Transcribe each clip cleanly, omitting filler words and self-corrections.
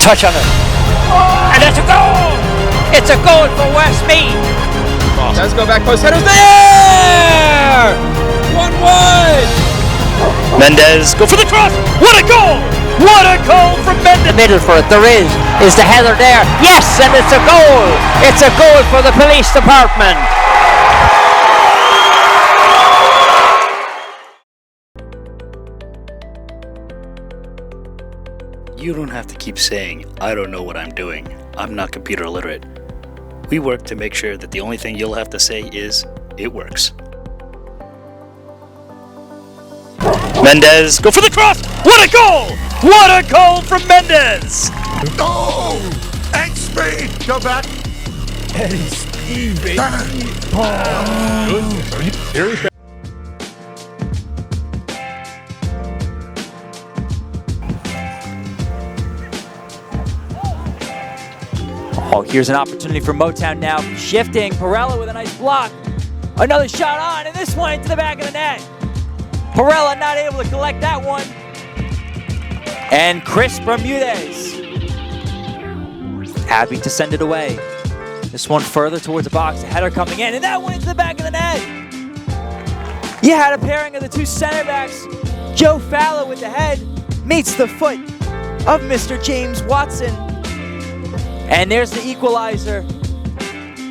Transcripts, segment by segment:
touch on it. And it's a goal! It's a goal for Westmeath. Does go back post, headers there! 1-1! Mendez, go for the cross! What a goal! What a goal from Mendez! The middle for it, there is the header there. Yes, and it's a goal! It's a goal for the police department. You don't have to keep saying, I don't know what I'm doing. I'm not computer literate. We work to make sure that the only thing you'll have to say is, it works. Mendez, go for the cross! What a goal! What a goal from Mendez! Go! And speed! Go back! And speed, baby! Here we go. Oh, here's an opportunity for Motown now. Shifting, Perella with a nice block. Another shot on, and this one into the back of the net. Perella not able to collect that one. And Chris Bermudez happy to send it away. This one further towards the box, a header coming in, and that one into the back of the net. You had a pairing of the two center backs. Joe Fallow with the head meets the foot of Mr. James Watson. And there's the equalizer.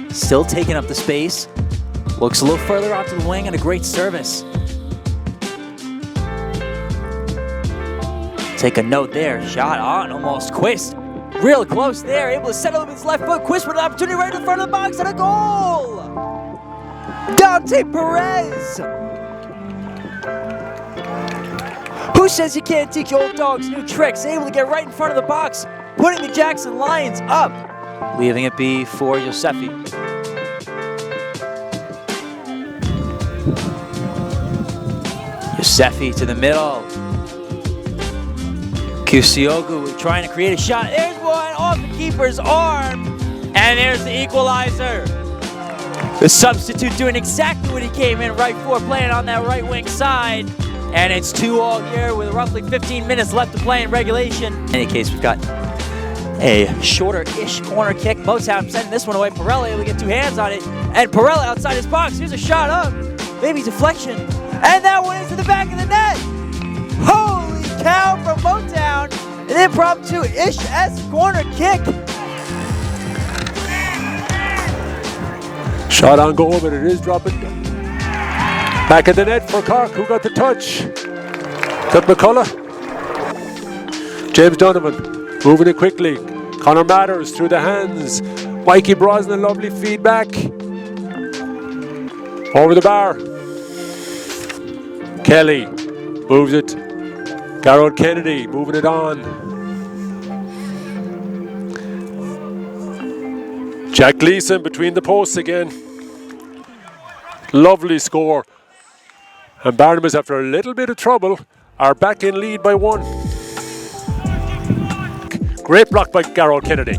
Still taking up the space. Looks a little further out to the wing and a great service. Take a note there. Shot on almost. Quist real close there. Able to settle with his left foot. Quist with an opportunity right in front of the box and a goal. Dante Perez. Who says you can't teach old dogs new tricks? Able to get right in front of the box, putting the Jackson Lions up. Leaving it be for Yosefi. Yosefi to the middle. Kusiogu trying to create a shot. There's one off the keeper's arm. And there's the equalizer. The substitute doing exactly what he came in right for, playing on that right wing side. And it's 2-2 here with roughly 15 minutes left to play in regulation. In any case, we've got a shorter-ish corner kick. Motown sending this one away. Perella able to get two hands on it. And Perella outside his box. Here's a shot up. Maybe deflection. And that one is to the back of the net. Holy cow from Motown. An impromptu-ish-esque corner kick. Shot on goal, but it is dropping. Back of the net for Cork, who got the touch. Got McCullough. James Donovan moving it quickly. Connor Matters through the hands. Mikey Brosnan, lovely feedback. Over the bar. Kelly moves it. Garrod Kennedy moving it on. Jack Gleason between the posts again. Lovely score. And Barnabas, after a little bit of trouble, are back in lead by 1. Great block by Garrod Kennedy.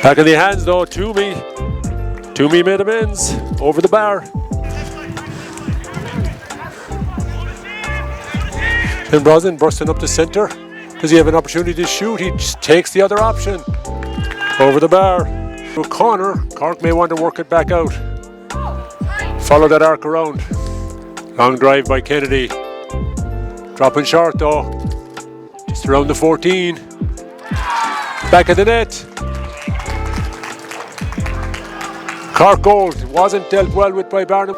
Back in the hands though, Toomey. Toomey made amends over the bar. Tim Brosnan bursting up the centre. Does he have an opportunity to shoot? He just takes the other option. Over the bar. To a corner. Cork may want to work it back out. Follow that arc around. Long drive by Kennedy. Dropping short though. Just around the 14. Back of the net. Cork goal. Wasn't dealt well with by Barnum.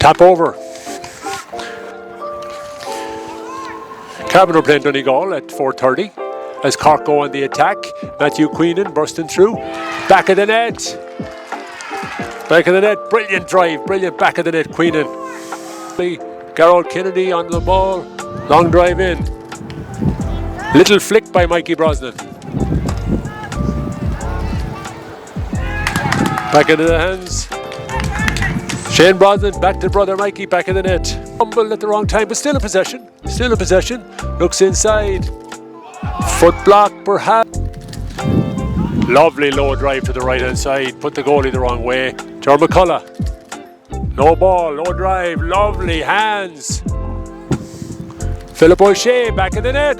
Tap over. Cavan are playing Donegal at 4:30 as Cork go on the attack. Matthew Queenan bursting through. Back of the net. Back of the net. Brilliant drive. Brilliant back of the net. Queenan. Garrod Kennedy on the ball. Long drive in. Little flick by Mikey Brosnan. Back into the hands. Shane Brosnan back to brother Mikey. Back in the net. Fumble at the wrong time, but still in possession. Still in possession. Looks inside. Foot block perhaps. Lovely low drive to the right hand side. Put the goalie the wrong way. Jar McCullough. No ball, low drive, lovely hands. Philip O'Shea back in the net.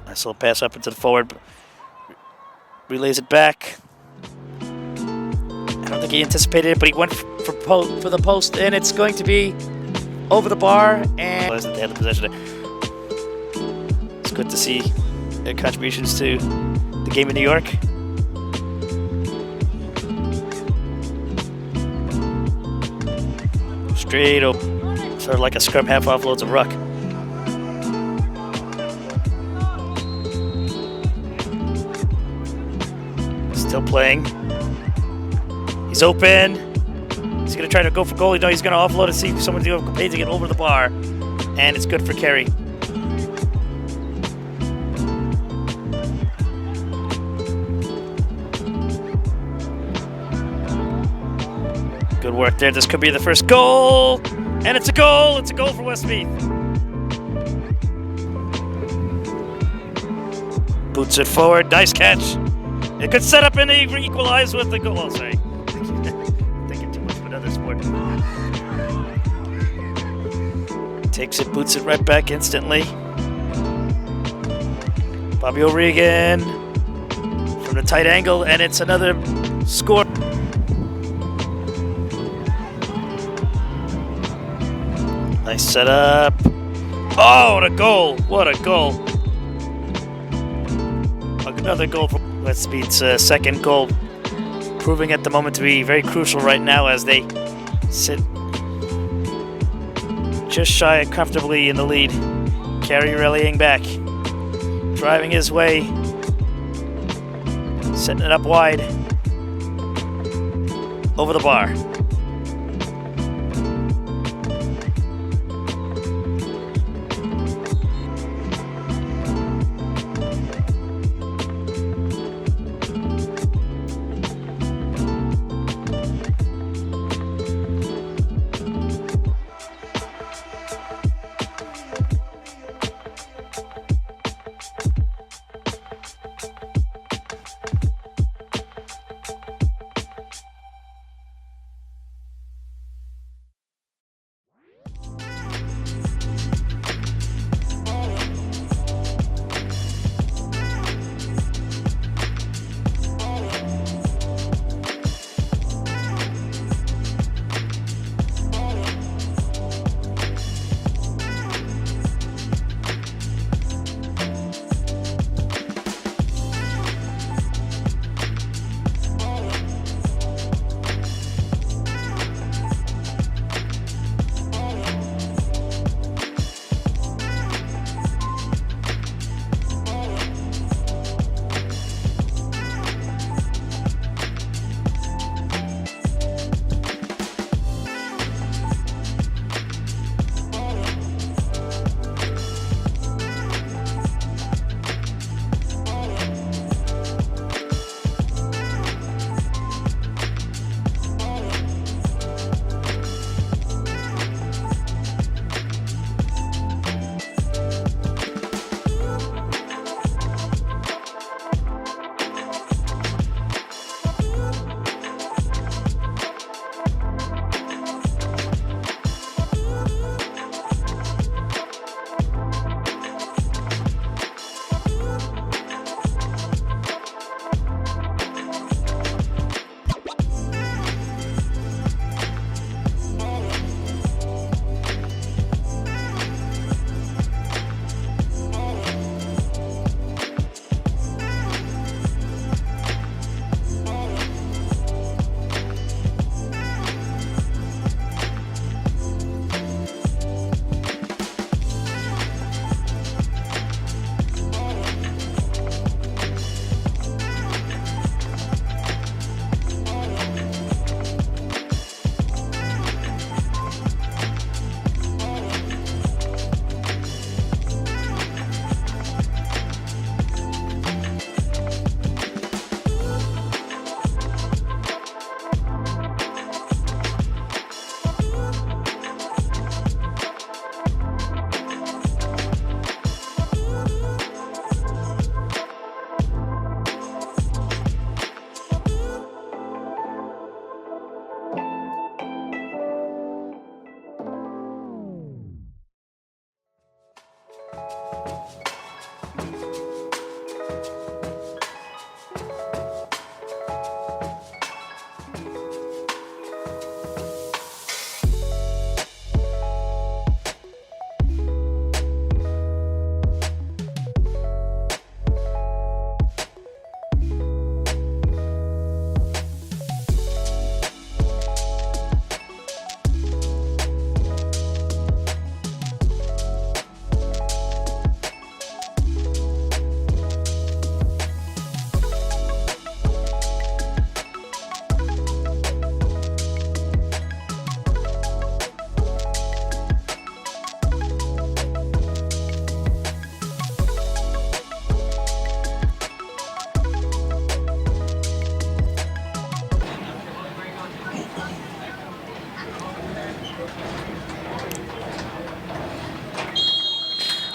Nice little pass up into the forward. Relays it back. I don't think he anticipated it, but he went for the post, and it's going to be over the bar. And they had the possession. It's good to see their contributions to the game in New York. Straight up, sort of like a scrum half offloads a ruck. Still playing. He's open. He's going to try to go for goal. No, he's going to offload and see if someone's paging it over the bar. And it's good for Kerry. Good work there. This could be the first goal. And it's a goal. It's a goal for Westmeath. Boots it forward. Nice catch. It could set up and equalize with the goal. Oh, sorry. Thinking too much of another sport. Takes it, boots it right back instantly. Bobby O'Regan from the tight angle, and it's another score. Nice setup. Oh, what a goal! What a goal! Another goal for Westmeath's second goal, proving at the moment to be very crucial right now as they sit just shy of comfortably in the lead. Kerry rallying back, driving his way, setting it up wide, over the bar.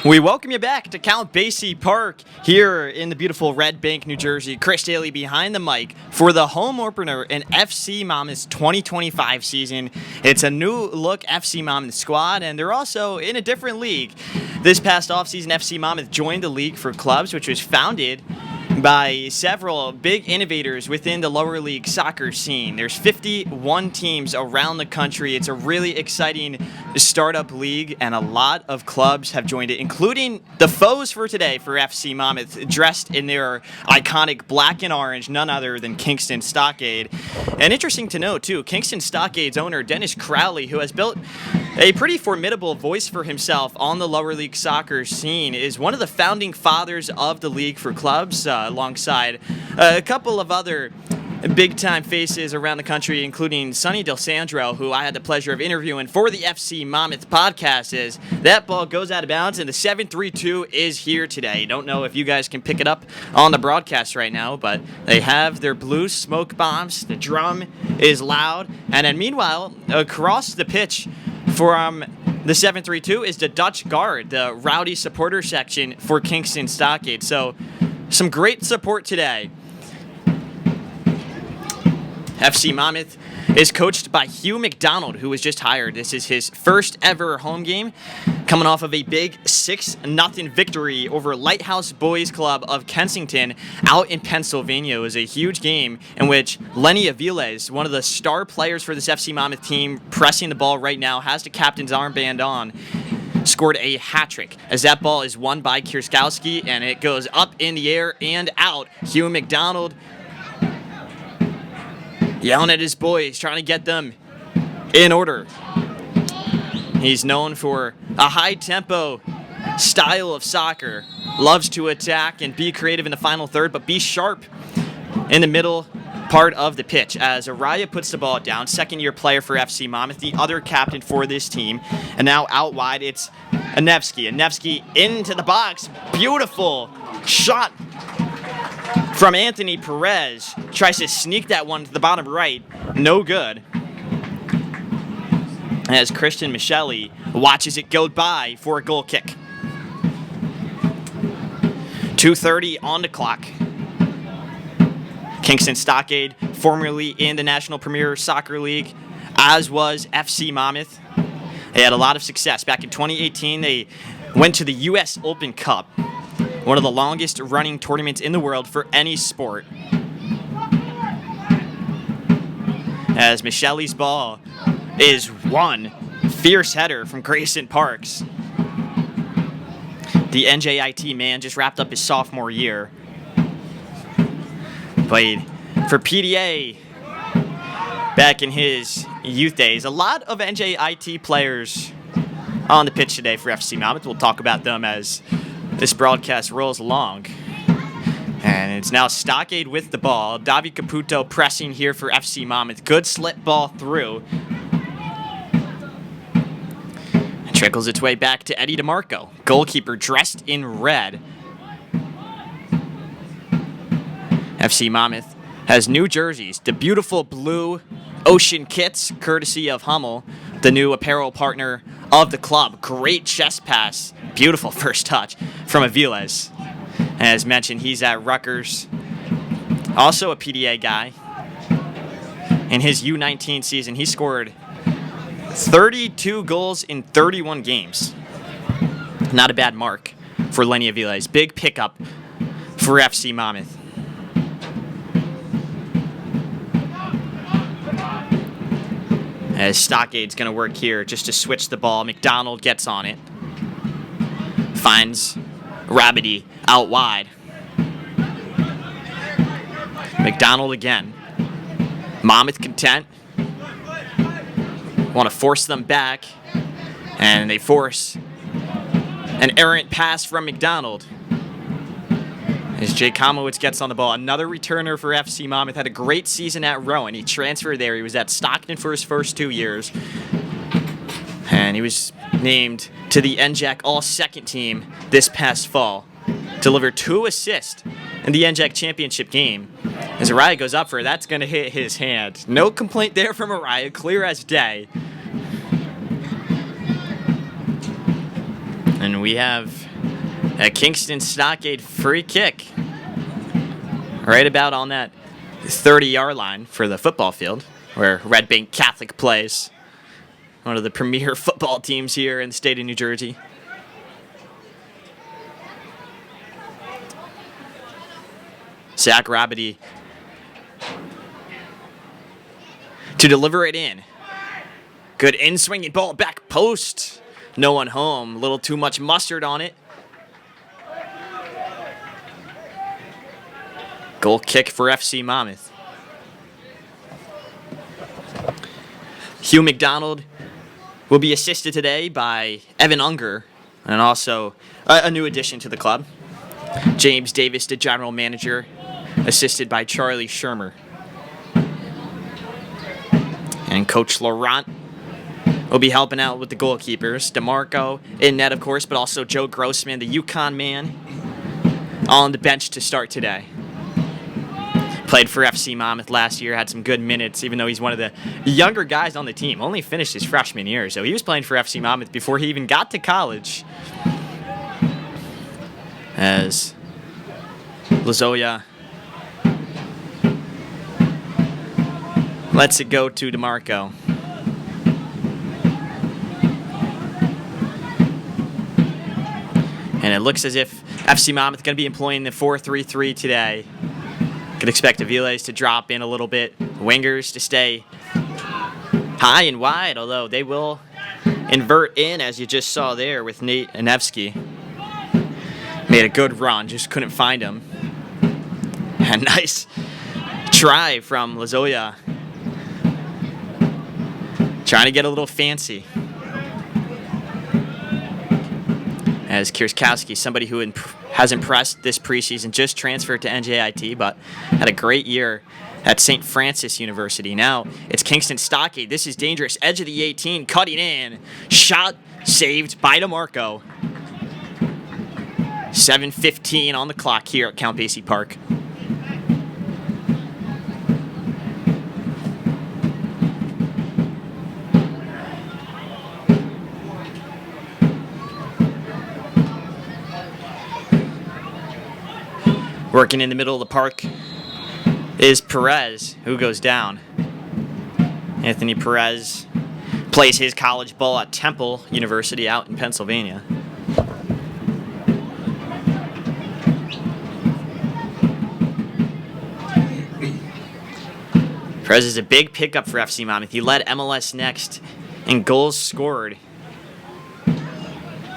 We welcome you back to Count Basie Park here in the beautiful Red Bank, New Jersey. Chris Daly behind the mic for the home opener in FC Monmouth's 2025 season. It's a new look FC Monmouth squad, and they're also in a different league. This past offseason, FC Monmouth joined the League for Clubs, which was founded by several big innovators within the lower league soccer scene. There's 51 teams around the country. It's a really exciting startup league, and a lot of clubs have joined it, including the foes for today for FC Monmouth, dressed in their iconic black and orange, none other than Kingston Stockade. And interesting to note, too, Kingston Stockade's owner, Dennis Crowley, who has built a pretty formidable voice for himself on the lower league soccer scene, is one of the founding fathers of the League for Clubs, alongside a couple of other big-time faces around the country, including Sonny DelSandro, who I had the pleasure of interviewing for the FC Monmouth podcast. As that ball goes out of bounds, and the 7-3-2 is here today. Don't know if you guys can pick it up on the broadcast right now, but they have their blue smoke bombs. The drum is loud, and then meanwhile, across the pitch from the 7-3-2 is the Dutch Guard, the rowdy supporter section for Kingston Stockade. So some great support today. FC Monmouth is coached by Hugh McDonald, who was just hired. This is his first ever home game, coming off of a big 6-0 victory over Lighthouse Boys Club of Kensington out in Pennsylvania. It was a huge game in which Lenny Aviles, one of the star players for this FC Monmouth team, pressing the ball right now, has the captain's armband on, scored a hat trick as that ball is won by Kierskowski, and it goes up in the air and out. Hugh McDonald yelling at his boys, trying to get them in order. He's known for a high-tempo style of soccer, loves to attack and be creative in the final third, but be sharp in the middle part of the pitch. As Araya puts the ball down, second-year player for FC Monmouth, the other captain for this team, and now out wide it's Anevsky. Anevsky into the box, beautiful shot from Anthony Perez. Tries to sneak that one to the bottom right. No good. As Christian Micheli watches it go by for a goal kick. 2:30 on the clock. Kingston Stockade, formerly in the National Premier Soccer League, as was FC Monmouth. They had a lot of success. Back in 2018, they went to the U.S. Open Cup, one of the longest running tournaments in the world for any sport. As Micheli's ball is won. Fierce header from Grayson Parks. The NJIT man just wrapped up his sophomore year. Played for PDA back in his youth days. A lot of NJIT players on the pitch today for FC Monmouth. We'll talk about them as this broadcast rolls along. And it's now Stockade with the ball. Davi Caputo pressing here for FC Monmouth. Good slip ball through. It trickles its way back to Eddie DeMarco, goalkeeper dressed in red. FC Monmouth has new jerseys, the beautiful blue Ocean kits, courtesy of Hummel, the new apparel partner of the club. Great chest pass, beautiful first touch from Aviles. As mentioned, he's at Rutgers, also a PDA guy. In his U19 season, he scored 32 goals in 31 games. Not a bad mark for Lenny Aviles. Big pickup for FC Monmouth. As Stockade's going to work here just to switch the ball. McDonald gets on it. Finds Rabidi out wide. McDonald again. Monmouth content. Want to force them back. And they force an errant pass from McDonald. As Jay Komowitz gets on the ball. Another returner for FC Monmouth. Had a great season at Rowan. He transferred there. He was at Stockton for his first 2 years. And he was named to the NJAC All-Second team this past fall. Delivered 2 assists in the NJAC Championship game. As Araya goes up for it, that's going to hit his hand. No complaint there from Araya. Clear as day. And we have A Kingston Stockade free kick. Right about on that 30-yard line for the football field, where Red Bank Catholic plays. One of the premier football teams here in the state of New Jersey. Zach Rabity to deliver it in. Good in-swinging ball, back post. No one home. A little too much mustard on it. Goal kick for FC Monmouth. Hugh McDonald will be assisted today by Evan Unger, and also a new addition to the club. James Davis, the general manager, assisted by Charlie Shermer. And Coach Laurent will be helping out with the goalkeepers. DeMarco in net, of course, but also Joe Grossman, the Yukon man, on the bench to start today. Played for FC Monmouth last year, had some good minutes, even though he's one of the younger guys on the team. Only finished his freshman year, so he was playing for FC Monmouth before he even got to college. As Lazoya lets it go to DeMarco. And it looks as if FC Monmouth is going to be employing the 4-3-3 today. Could expect Aviles to drop in a little bit. Wingers to stay high and wide, although they will invert in, as you just saw there with Nate Anevsky. Made a good run, just couldn't find him. A nice try from Lazoya. Trying to get a little fancy. As Kierskowski, somebody who has impressed this preseason, just transferred to NJIT, but had a great year at St. Francis University. Now it's Kingston Stockade. This is dangerous. Edge of the 18, cutting in. Shot saved by DeMarco. 7:15 on the clock here at Count Basie Park. Working in the middle of the park is Perez, who goes down. Anthony Perez plays his college ball at Temple University out in Pennsylvania. Perez is a big pickup for FC Monmouth. He led MLS Next in goals scored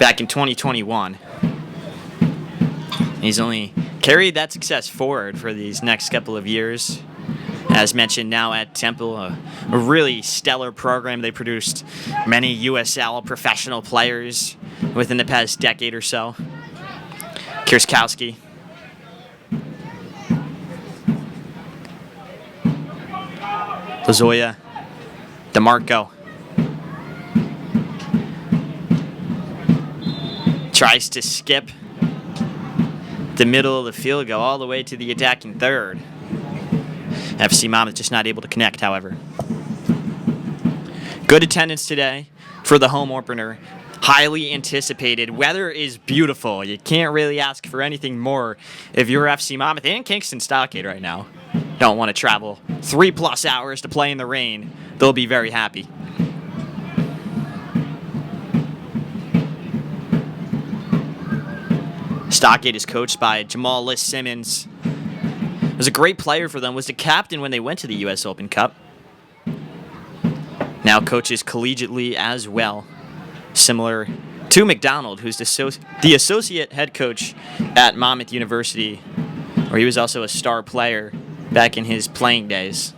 back in 2021. He's only carried that success forward for these next couple of years. As mentioned, now at Temple, a really stellar program. They produced many USL professional players within the past decade or so. Kierskowski. Lazoya. DeMarco. Tries to skip the middle of the field, go all the way to the attacking third. FC Monmouth just not able to connect, however. Good attendance today for the home opener. Highly anticipated. Weather is beautiful. You can't really ask for anything more if you're FC Monmouth and Kingston Stockade right now. Don't want to travel 3+ hours to play in the rain. They'll be very happy. Stockade is coached by Jamal Liss Simmons. Was a great player for them, was the captain when they went to the U.S. Open Cup. Now coaches collegiately as well, similar to McDonald, who's the associate head coach at Monmouth University, where he was also a star player back in his playing days.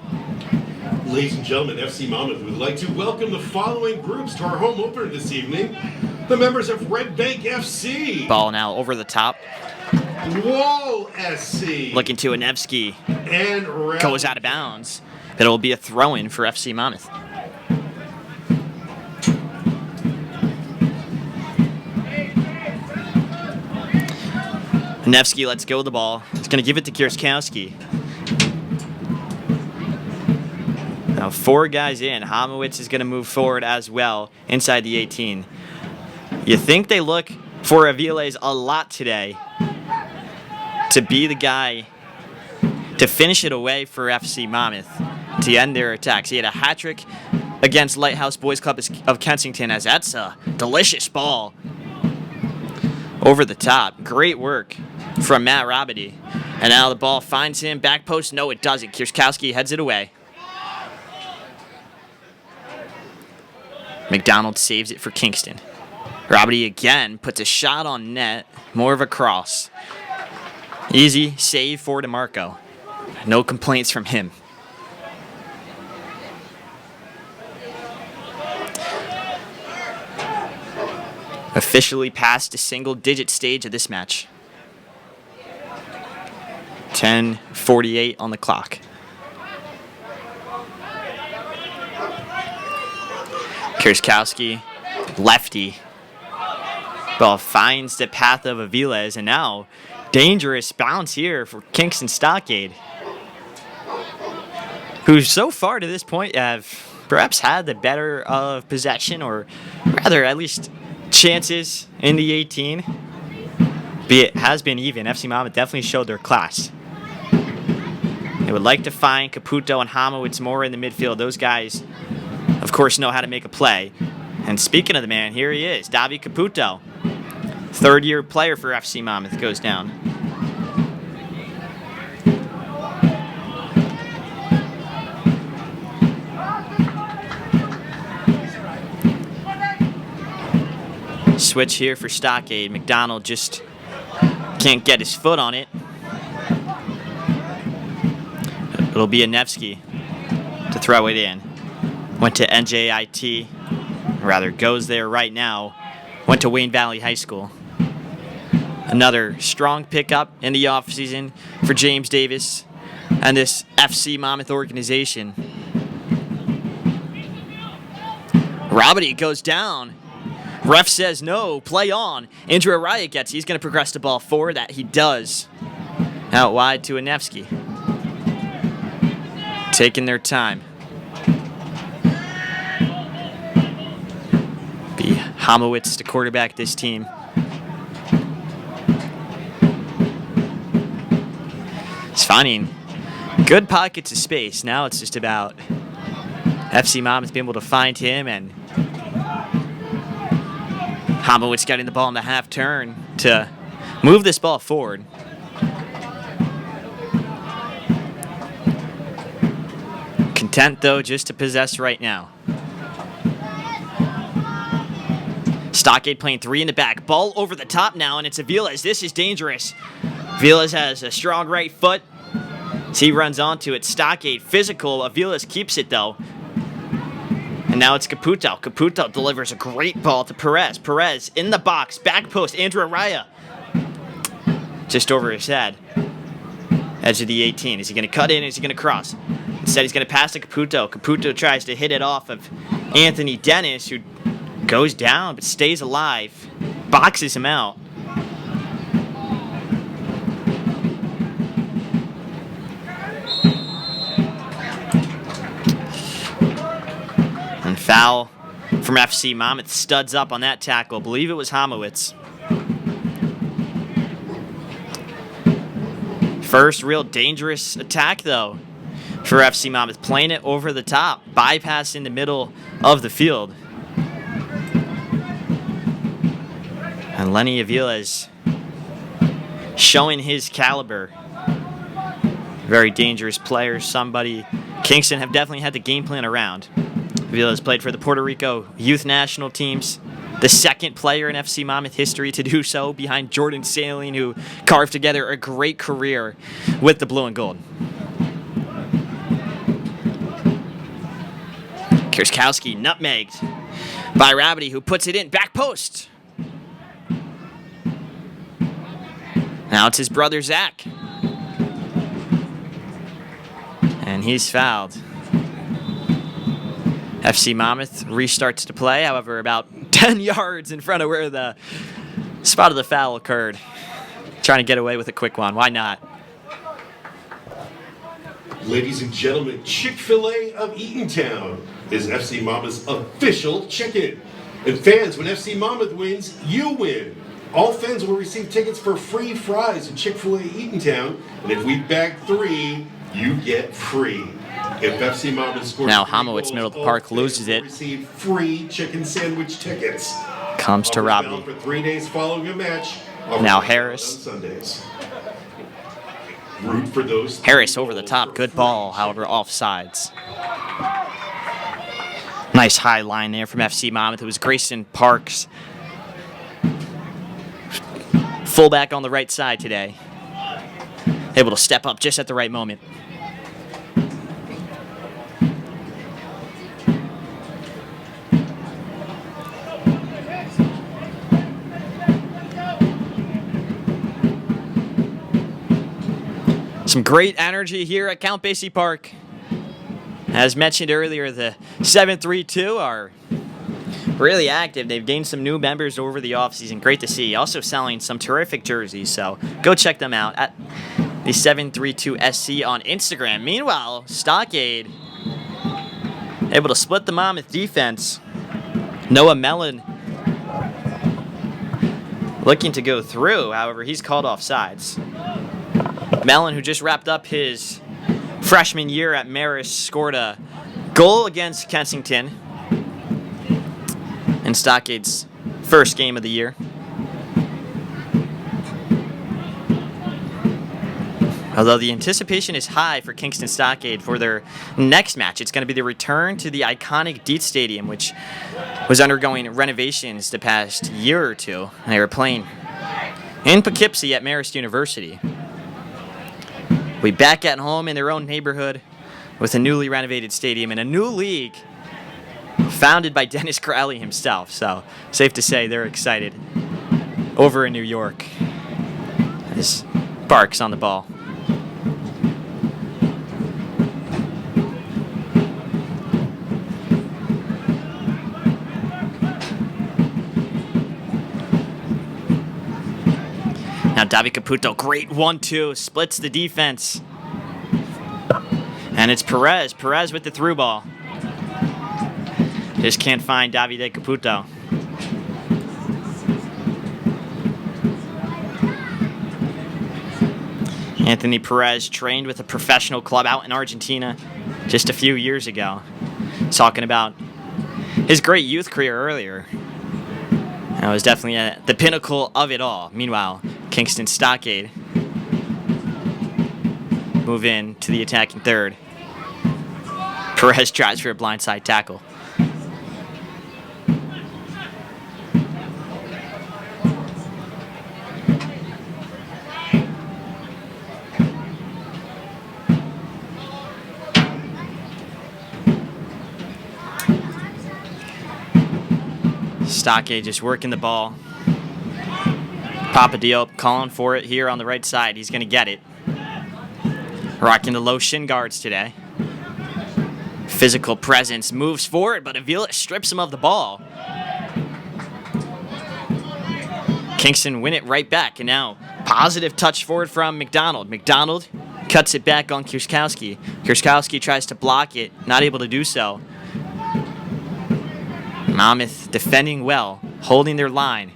Ladies and gentlemen, FC Monmouth would like to welcome the following groups to our home opener this evening. The members of Red Bank FC. Ball now over the top. Wall SC. Looking to Anevsky. And goes out of bounds. But it will be a throw-in for FC Monmouth. Anevsky lets go of the ball. He's going to give it to Kierskowski. Now 4 guys in. Homowitz is going to move forward as well inside the 18. You think they look for Aviles a lot today to be the guy to finish it away for FC Monmouth to end their attacks. He had a hat trick against Lighthouse Boys Club of Kensington, as that's a delicious ball over the top. Great work from Matt Robity. And now the ball finds him. Back post. No, it doesn't. Kierskowski heads it away. McDonald saves it for Kingston. Robity again puts a shot on net. More of a cross. Easy save for DeMarco. No complaints from him. Officially past the single-digit stage of this match. 10:48 on the clock. Kierskowski, lefty. Ball finds the path of Aviles, and now dangerous bounce here for Kingston Stockade, who so far to this point have perhaps had the better of possession, or rather at least chances in the 18. But it has been even. FC Monmouth definitely showed their class. They would like to find Caputo and Hamowitz more in the midfield. Those guys, of course, know how to make a play. And speaking of the man, here he is, Davi Caputo. Third-year player for FC Monmouth goes down. Switch here for Stockade. McDonald just can't get his foot on it. It'll be a Nevsky to throw it in. Went to NJIT, rather goes there right now. Went to Wayne Valley High School. Another strong pickup in the offseason for James Davis and this FC Monmouth organization. Robity goes down. Ref says no, play on. Andrew Araya gets it. He's going to progress the ball forward. That he does. Out wide to a Nevsky. Taking their time. Be Hamowitz to quarterback this team. He's finding good pockets of space. Now it's just about FC Monmouth being able to find him, and Hamowitz getting the ball in the half turn to move this ball forward. Content, though, just to possess right now. Stockade playing three in the back. Ball over the top now, and it's Aviles. This is dangerous. Aviles has a strong right foot. As he runs onto it, Stockade physical. Aviles keeps it, though. And now it's Caputo. Caputo delivers a great ball to Perez. Perez in the box. Back post. Andrew Araya. Just over his head. Edge of the 18. Is he going to cut in? Is he going to cross? Instead, he's going to pass to Caputo. Caputo tries to hit it off of Anthony Dennis, who goes down but stays alive. Boxes him out. And foul from FC Monmouth. Studs up on that tackle. I believe it was Hamowitz. First real dangerous attack, though, for FC Monmouth. Playing it over the top. Bypassing the middle of the field. And Lenny Aviles showing his caliber. Very dangerous player. Somebody Kingston have definitely had the game plan around. Aviles played for the Puerto Rico youth national teams. The second player in FC Monmouth history to do so, behind Jordan Saline, who carved together a great career with the blue and gold. Kierskowski nutmegged by Rabity, who puts it in. Back post. Now it's his brother, Zach. And he's fouled. FC Monmouth restarts to play, however, about 10 yards in front of where the spot of the foul occurred. Trying to get away with a quick one. Why not? Ladies and gentlemen, Chick-fil-A of Eatontown is FC Monmouth's official chicken. And fans, when FC Monmouth wins, you win. All fans will receive tickets for free fries at Chick-fil-A Eatontown, and if we bag 3, you get free. If FC Monmouth scores Now 3 Hamo, it's goals, middle of the all park, fans loses will it. receive free chicken sandwich tickets. Comes to Offers Robbie. valid for 3 days following a match. Offers Now valid Harris. on Sundays. Root for those 3 Harris over the goals top. for Good free ball, however, offsides. Nice high line there from FC Monmouth. It was Grayson Parks. Fullback on the right side today. Able to step up just at the right moment. Some great energy here at Count Basie Park. As mentioned earlier, the 732 are really active. They've gained some new members over the offseason. Great to see. Also selling some terrific jerseys, so go check them out at the 732 SC on Instagram. Meanwhile, Stockade able to split the Monmouth defense. Noah Mellon looking to go through. However, he's called off sides. Mellon, who just wrapped up his freshman year at Marist, scored a goal against Kensington in Stockade's first game of the year. Although the anticipation is high for Kingston Stockade for their next match. It's going to be the return to the iconic Dietz Stadium, which was undergoing renovations the past year or two. And they were playing in Poughkeepsie at Marist University. We back at home in their own neighborhood with a newly renovated stadium and a new league founded by Dennis Crowley himself. So safe to say they're excited over in New York. As Barks on the ball. Now Davi Caputo, great 1-2, splits the defense. And it's Perez. Perez with the through ball. Just can't find Davide Caputo. Anthony Perez trained with a professional club out in Argentina just a few years ago. Talking about his great youth career earlier. That was definitely at the pinnacle of it all. Meanwhile, Kingston Stockade move in to the attacking third. Perez tries for a blindside tackle. Stockade just working the ball. Papa Diop calling for it here on the right side. He's going to get it. Rocking the low shin guards today. Physical presence moves forward, but Avila strips him of the ball. Kingston win it right back, and now positive touch forward from McDonald. McDonald cuts it back on Kierskowski. Kierskowski tries to block it, not able to do so. Monmouth defending well, holding their line.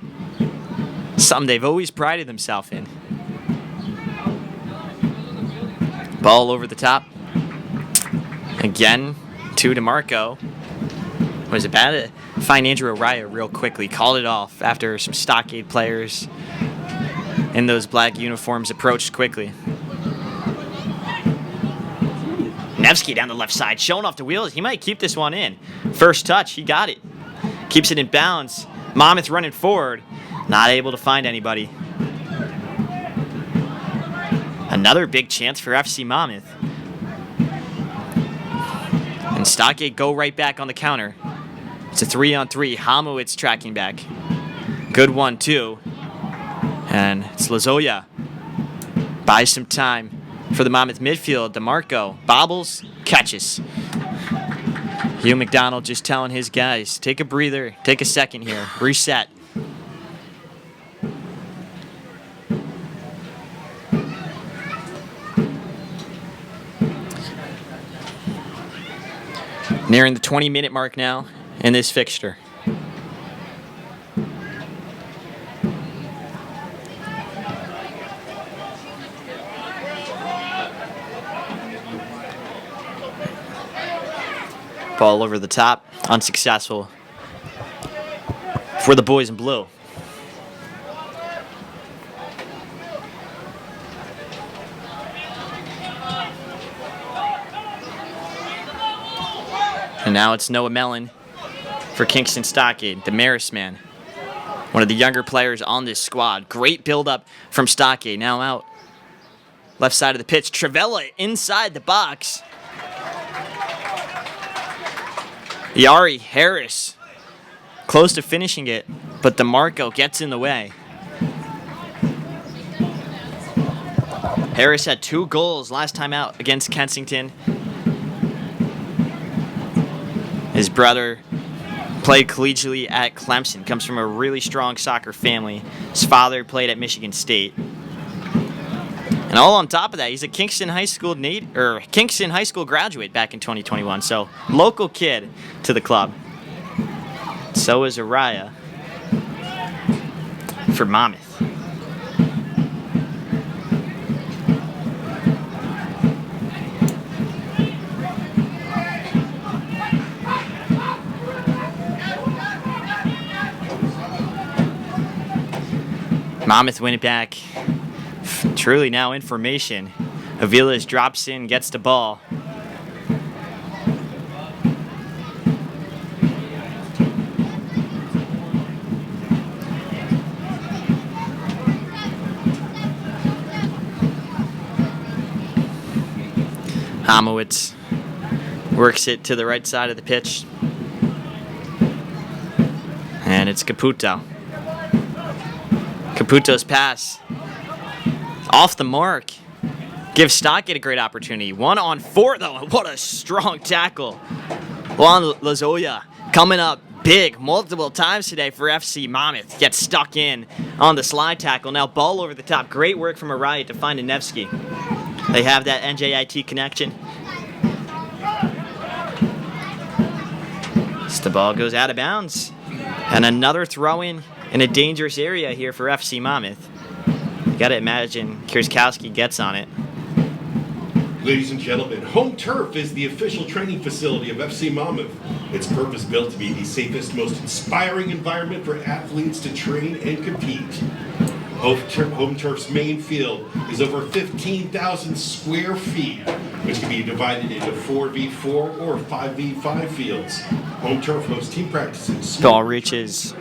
Something they've always prided themselves in. Ball over the top. Again to DeMarco. Was it bad? Find Andrew Araya real quickly. Called it off after some Stockade players in those black uniforms approached quickly. Nevsky down the left side, showing off the wheels. He might keep this one in. First touch, he got it. Keeps it in bounds. Monmouth running forward. Not able to find anybody. Another big chance for FC Monmouth. And Stockade go right back on the counter. It's a 3-on-3. Hamowitz tracking back. Good one, too. And it's Lozoya. Buys some time for the Monmouth midfield. DeMarco bobbles, catches. Hugh McDonald just telling his guys, take a breather, take a second here, reset. Nearing the 20-minute mark now in this fixture. Ball over the top, unsuccessful for the boys in blue. And now it's Noah Mellon for Kingston Stockade, the Maris man. One of the younger players on this squad. Great build-up from Stockade. Now out left side of the pitch. Travella inside the box. Yari Harris close to finishing it, but DeMarco gets in the way. Harris had 2 goals last time out against Kensington. His brother played collegiately at Clemson, comes from a really strong soccer family. His father played at Michigan State. And all on top of that, he's a Kingston High School Kingston High School graduate back in 2021. So local kid to the club. So is Araya for Monmouth. Monmouth win it back. Truly now in formation. Aviles drops in, gets the ball. Homowitz works it to the right side of the pitch. And it's Caputo. Caputo's pass off the mark gives Stockade a great opportunity. 1-on-4 though. What a strong tackle. Juan Lazoya coming up big multiple times today for FC Monmouth. Gets stuck in on the slide tackle. Now ball over the top. Great work from Araya to find Nevsky. They have that NJIT connection. As the ball goes out of bounds. And another throw-in a dangerous area here for FC Monmouth. You gotta imagine Kierskowski gets on it. Ladies and gentlemen, Home Turf is the official training facility of FC Monmouth. It's purpose-built to be the safest, most inspiring environment for athletes to train and compete. Home Turf's main field is over 15,000 square feet, which can be divided into 4v4 or 5v5 fields. Home Turf hosts team practices. Ball reaches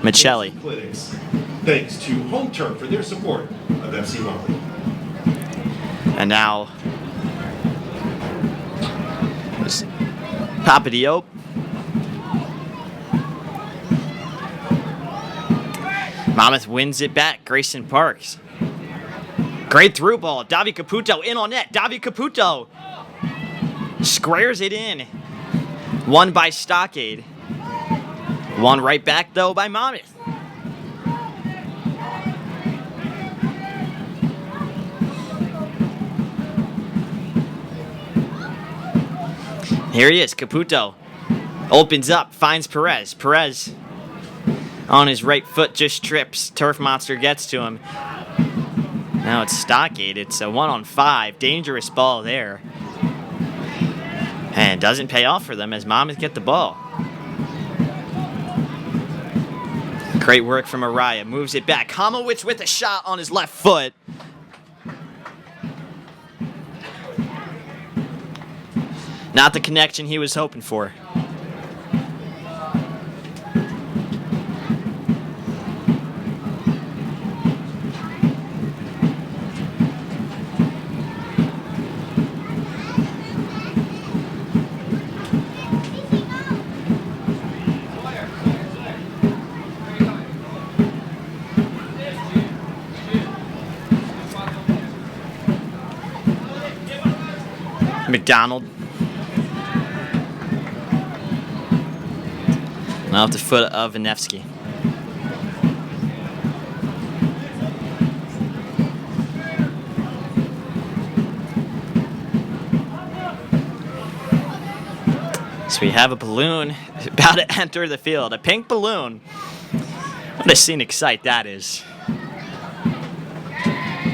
Michelli. Clinics. Thanks to Home Turf for their support of FC Monmouth. And now Papadiop. Monmouth wins it back. Grayson Parks. Great through ball. Davi Caputo in on net. Davi Caputo squares it in. Won by Stockade. One right back, though, by Monmouth. Here he is, Caputo. Opens up, finds Perez. Perez on his right foot just trips. Turf Monster gets to him. Now it's Stockade. It's a 1-on-5. Dangerous ball there. And it doesn't pay off for them as Monmouth get the ball. Great work from Araya. Moves it back. Homowitz with a shot on his left foot. Not the connection he was hoping for. McDonald. Now off the foot of Vanevsky. So we have a balloon about to enter the field. A pink balloon. What a scenic sight that is.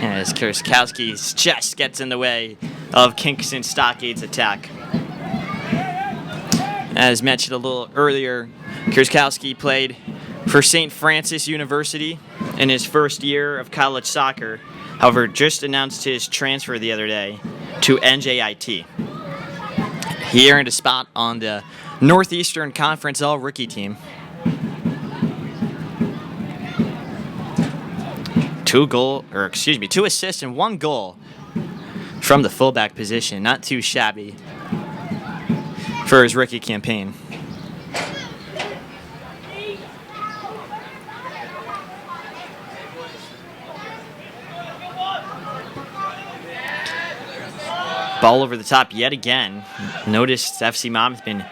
As Kierskowski's chest gets in the way of Kingston Stockade's attack. As mentioned a little earlier, Kierskowski played for St. Francis University in his first year of college soccer. However, just announced his transfer the other day to NJIT. He earned a spot on the Northeastern Conference All-Rookie team. 2 assists and 1 goal from the fullback position. Not too shabby for his rookie campaign. Ball over the top yet again. Noticed FC Monmouth been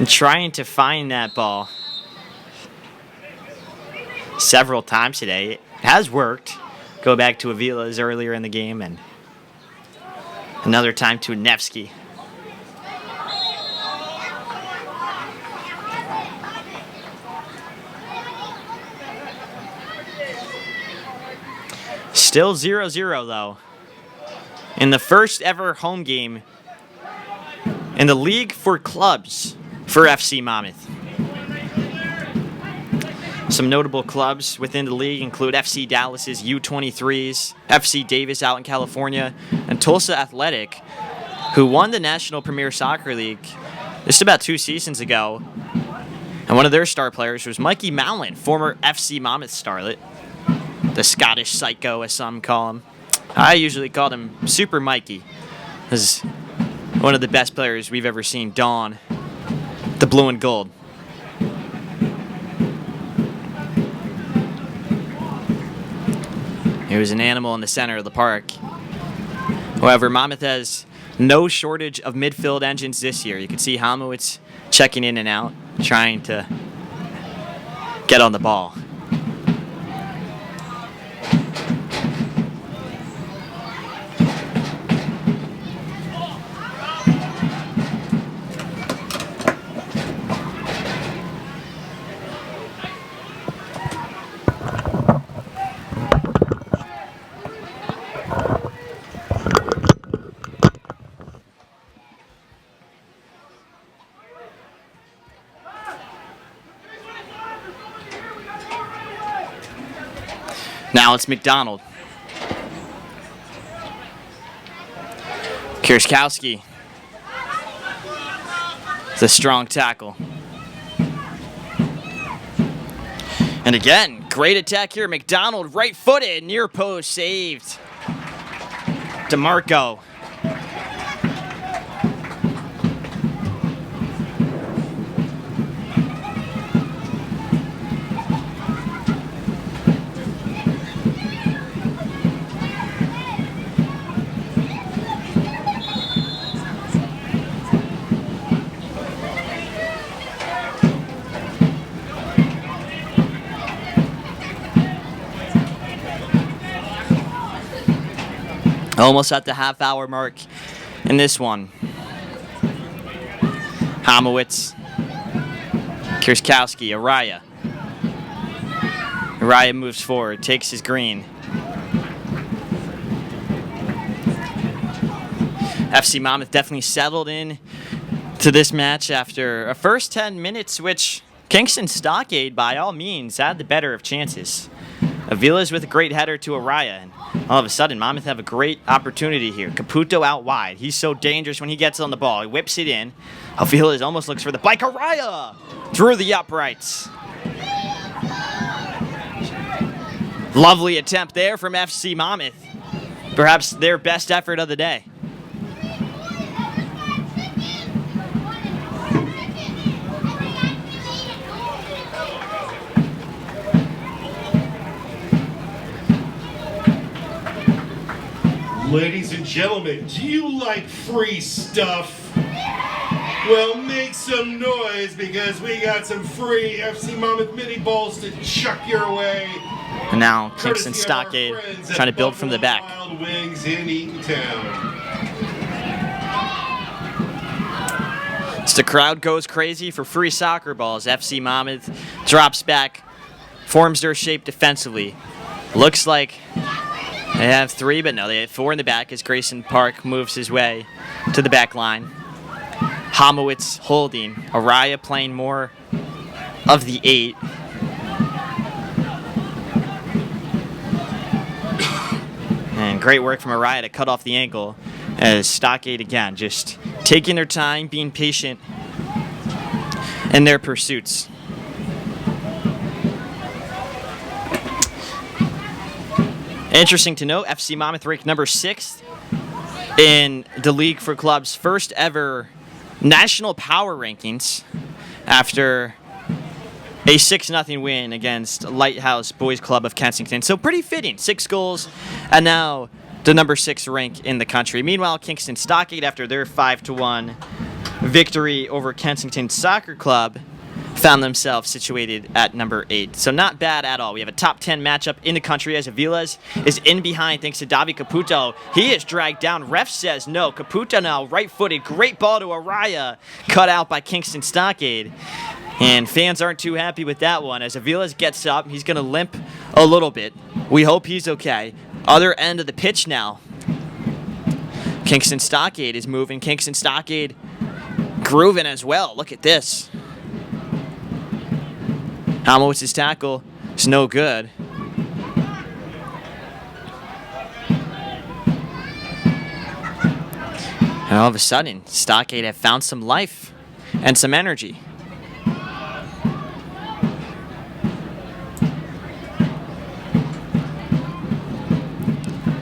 trying to find that ball several times today. It has worked. Go back to Avila's earlier in the game, and another time to Nevsky. Still 0-0 though. In the first ever home game in the league for clubs for FC Monmouth. Some notable clubs within the league include FC Dallas's U23s, FC Davis out in California, and Tulsa Athletic, who won the National Premier Soccer League just about 2 seasons ago. And one of their star players was Mikey Mallon, former FC Monmouth starlet. The Scottish Psycho, as some call him. I usually called him Super Mikey. This is one of the best players we've ever seen don the blue and gold. He was an animal in the center of the park. However, Monmouth has no shortage of midfield engines this year. You can see Homowitz checking in and out, trying to get on the ball. Now it's McDonald. Kierskowski. It's a strong tackle. And again, great attack here. McDonald right-footed, near post, saved. DeMarco. Almost at the half-hour mark in this one. Homowitz, Kierskowski, Araya. Araya moves forward, takes his green. FC Monmouth definitely settled in to this match after a first 10 minutes, which Kingston Stockade, by all means, had the better of chances. Avila's with a great header to Araya, and all of a sudden, Monmouth have a great opportunity here. Caputo out wide. He's so dangerous when he gets on the ball. He whips it in. Avila almost looks for the bike. Araya through the uprights. Lovely attempt there from FC Monmouth. Perhaps their best effort of the day. Ladies and gentlemen, do you like free stuff? Well, make some noise because we got some free FC Monmouth mini balls to chuck your way. And now Kingston Stockade trying to build from the back. Wild Wings in Eatontown. So the crowd goes crazy for free soccer balls. FC Monmouth drops back, forms their shape defensively. Looks like they have 3, but no, they have 4 in the back as Grayson Park moves his way to the back line. Homowitz holding. Araya playing more of the 8. And great work from Araya to cut off the ankle, as Stockade again just taking their time, being patient in their pursuits. Interesting to note, FC Monmouth ranked number 6th in the League for Clubs' first ever national power rankings after a 6-0 win against Lighthouse Boys Club of Kensington. So pretty fitting, 6 goals, and now the number 6 rank in the country. Meanwhile, Kingston Stockade, after their 5-1 victory over Kensington Soccer Club, found themselves situated at number 8. So not bad at all. We have a top 10 matchup in the country as Aviles is in behind thanks to Davi Caputo. He is dragged down. Ref says no. Caputo now right-footed. Great ball to Araya. Cut out by Kingston Stockade. And fans aren't too happy with that one. As Aviles gets up, he's going to limp a little bit. We hope he's okay. Other end of the pitch now. Kingston Stockade is moving. Kingston Stockade grooving as well. Look at this. Homowitz's tackle is no good. And all of a sudden, Stockade have found some life and some energy.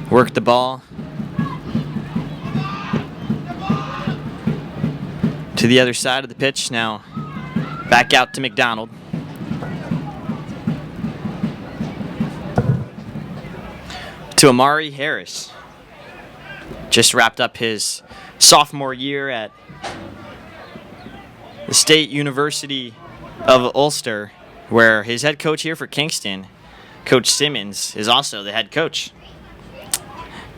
Work the ball to the other side of the pitch. Now back out to McDonald. To Amari Harris. Just wrapped up his sophomore year at the State University of Ulster, where his head coach here for Kingston, Coach Simmons, is also the head coach.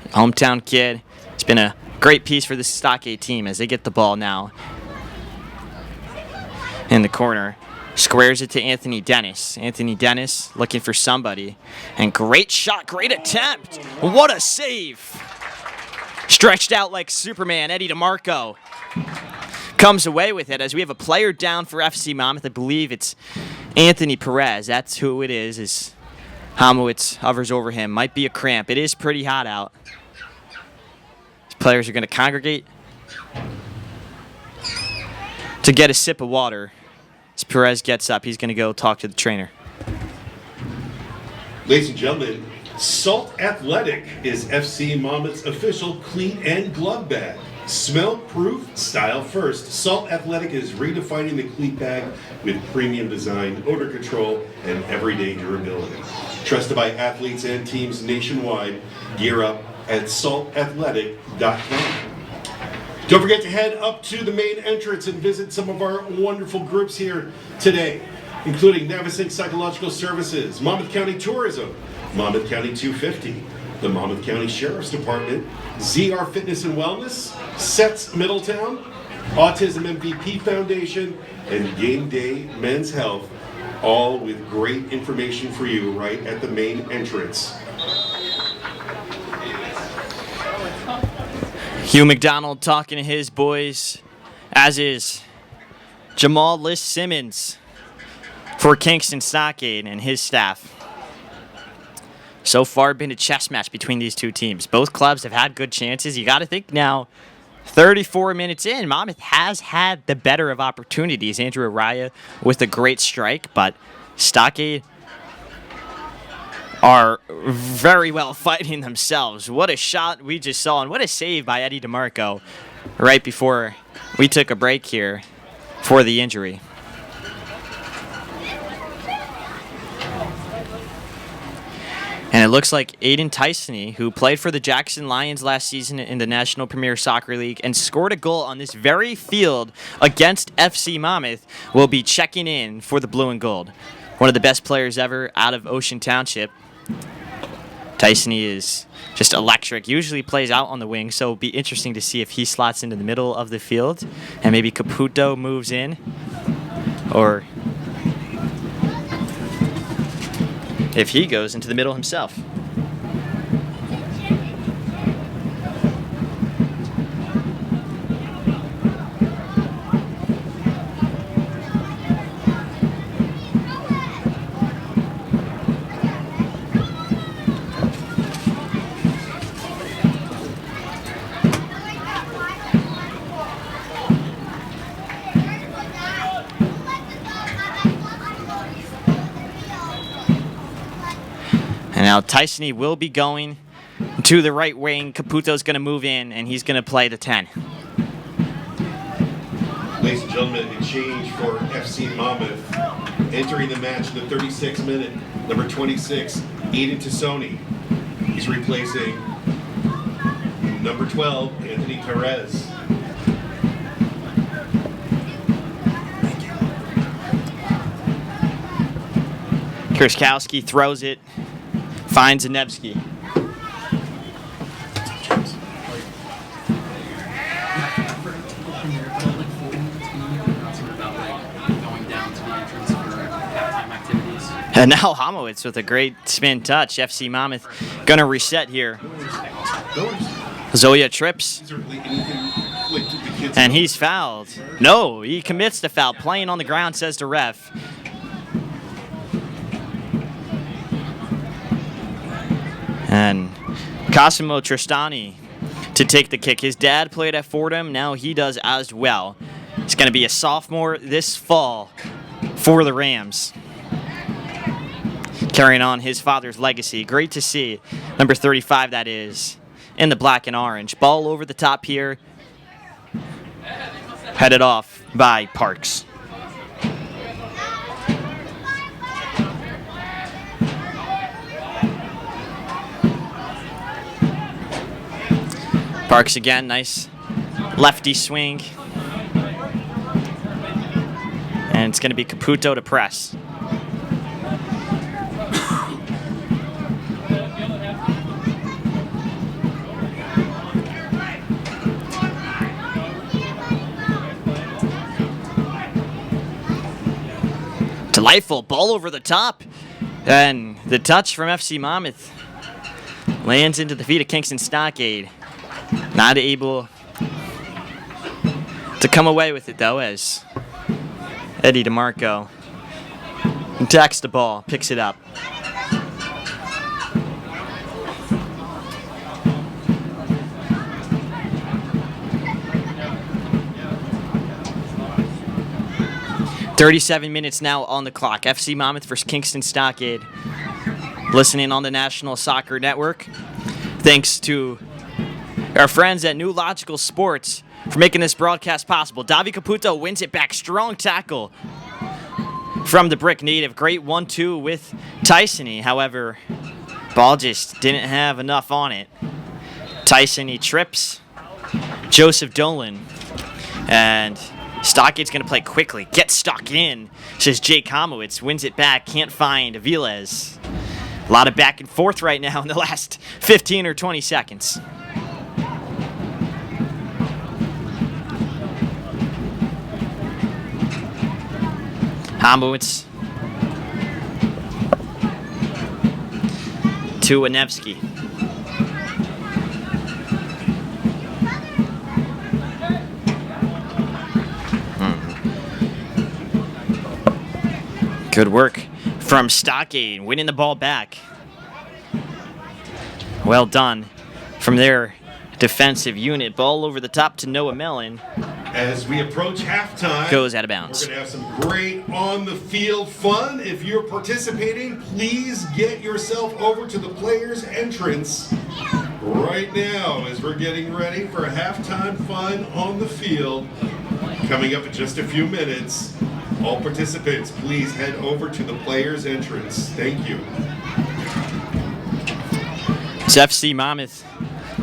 Hometown kid. It's been a great piece for the Stockade team as they get the ball now in the corner. Squares it to Anthony Dennis. Anthony Dennis looking for somebody. And great shot, great attempt. What a save. Stretched out like Superman, Eddie DeMarco comes away with it as we have a player down for FC Monmouth. I believe it's Anthony Perez. That's who it is, as Homowitz hovers over him. Might be a cramp. It is pretty hot out. These players are going to congregate to get a sip of water. As Perez gets up, he's going to go talk to the trainer. Ladies and gentlemen, Salt Athletic is FC Monmouth's official cleat and glove bag. Smell proof, style first. Salt Athletic is redefining the cleat bag with premium design, odor control, and everyday durability. Trusted by athletes and teams nationwide. Gear up at saltathletic.com. Don't forget to head up to the main entrance and visit some of our wonderful groups here today, including Navasink Psychological Services, Monmouth County Tourism, Monmouth County 250, the Monmouth County Sheriff's Department, ZR Fitness and Wellness, SETS Middletown, Autism MVP Foundation, and Game Day Men's Health, all with great information for you right at the main entrance. Hugh McDonald talking to his boys, as is Jamal Liss Simmons for Kingston Stockade and his staff. So far, been a chess match between these two teams. Both clubs have had good chances. You got to think now, 34 minutes in, Monmouth has had the better of opportunities. Andrew Araya with a great strike, but Stockade are very well fighting themselves. What a shot we just saw, and what a save by Eddie DeMarco right before we took a break here for the injury. And it looks like Aiden Tysony, who played for the Jackson Lions last season in the National Premier Soccer League and scored a goal on this very field against FC Monmouth, will be checking in for the Blue and Gold. One of the best players ever out of Ocean Township. Tysony is just electric. Usually plays out on the wing, so it'll be interesting to see if he slots into the middle of the field and maybe Caputo moves in, or if he goes into the middle himself. now Tyson will be going to the right wing. Caputo's going to move in, and he's going to play the 10. Ladies and gentlemen, a change for FC Monmouth. Entering the match in the 36th minute, number 26, Aiden Tassoni. He's replacing number 12, Anthony Perez. Kirschkowski throws it, finds Zanevsky. And now Homowitz with a great spin touch. FC Monmouth gonna reset here. Zoya trips. And he's fouled. No, he commits the foul. Playing on the ground, says the ref. And Cosimo Tristani to take the kick. His dad played at Fordham. Now he does as well. He's going to be a sophomore this fall for the Rams. Carrying on his father's legacy. Great to see. Number 35, that is, in the black and orange. Ball over the top here. Headed off by Parks. Parks again, nice lefty swing. And it's going to be Caputo to press. Delightful ball over the top. And the touch from FC Monmouth lands into the feet of Kingston Stockade. Not able to come away with it, though, as Eddie DeMarco attacks the ball, picks it up. .37 minutes now on the clock. FC Monmouth versus Kingston Stockade. Listening on the National Soccer Network. Thanks to our friends at New Logical Sports for making this broadcast possible. Davi Caputo wins it back. Strong tackle from the Brick native. Great 1-2 with Tyson. However, ball just didn't have enough on it. Tyson trips Joseph Dolan. And Stockade's going to play quickly. Get stuck in, says Jake Homowitz. Wins it back. Can't find Aviles. A lot of back and forth right now in the last 15 or 20 seconds. Homowitz to Zanevsky. Good work from Stockade, winning the ball back. Well done from their defensive unit. Ball over the top to Noah Mellon. As we approach halftime, goes out of bounds. We're going to have some great on-the-field fun. If you're participating, please get yourself over to the players' entrance right now as we're getting ready for halftime fun on the field. Coming up in just a few minutes. All participants, please head over to the players' entrance. Thank you. It's FC Monmouth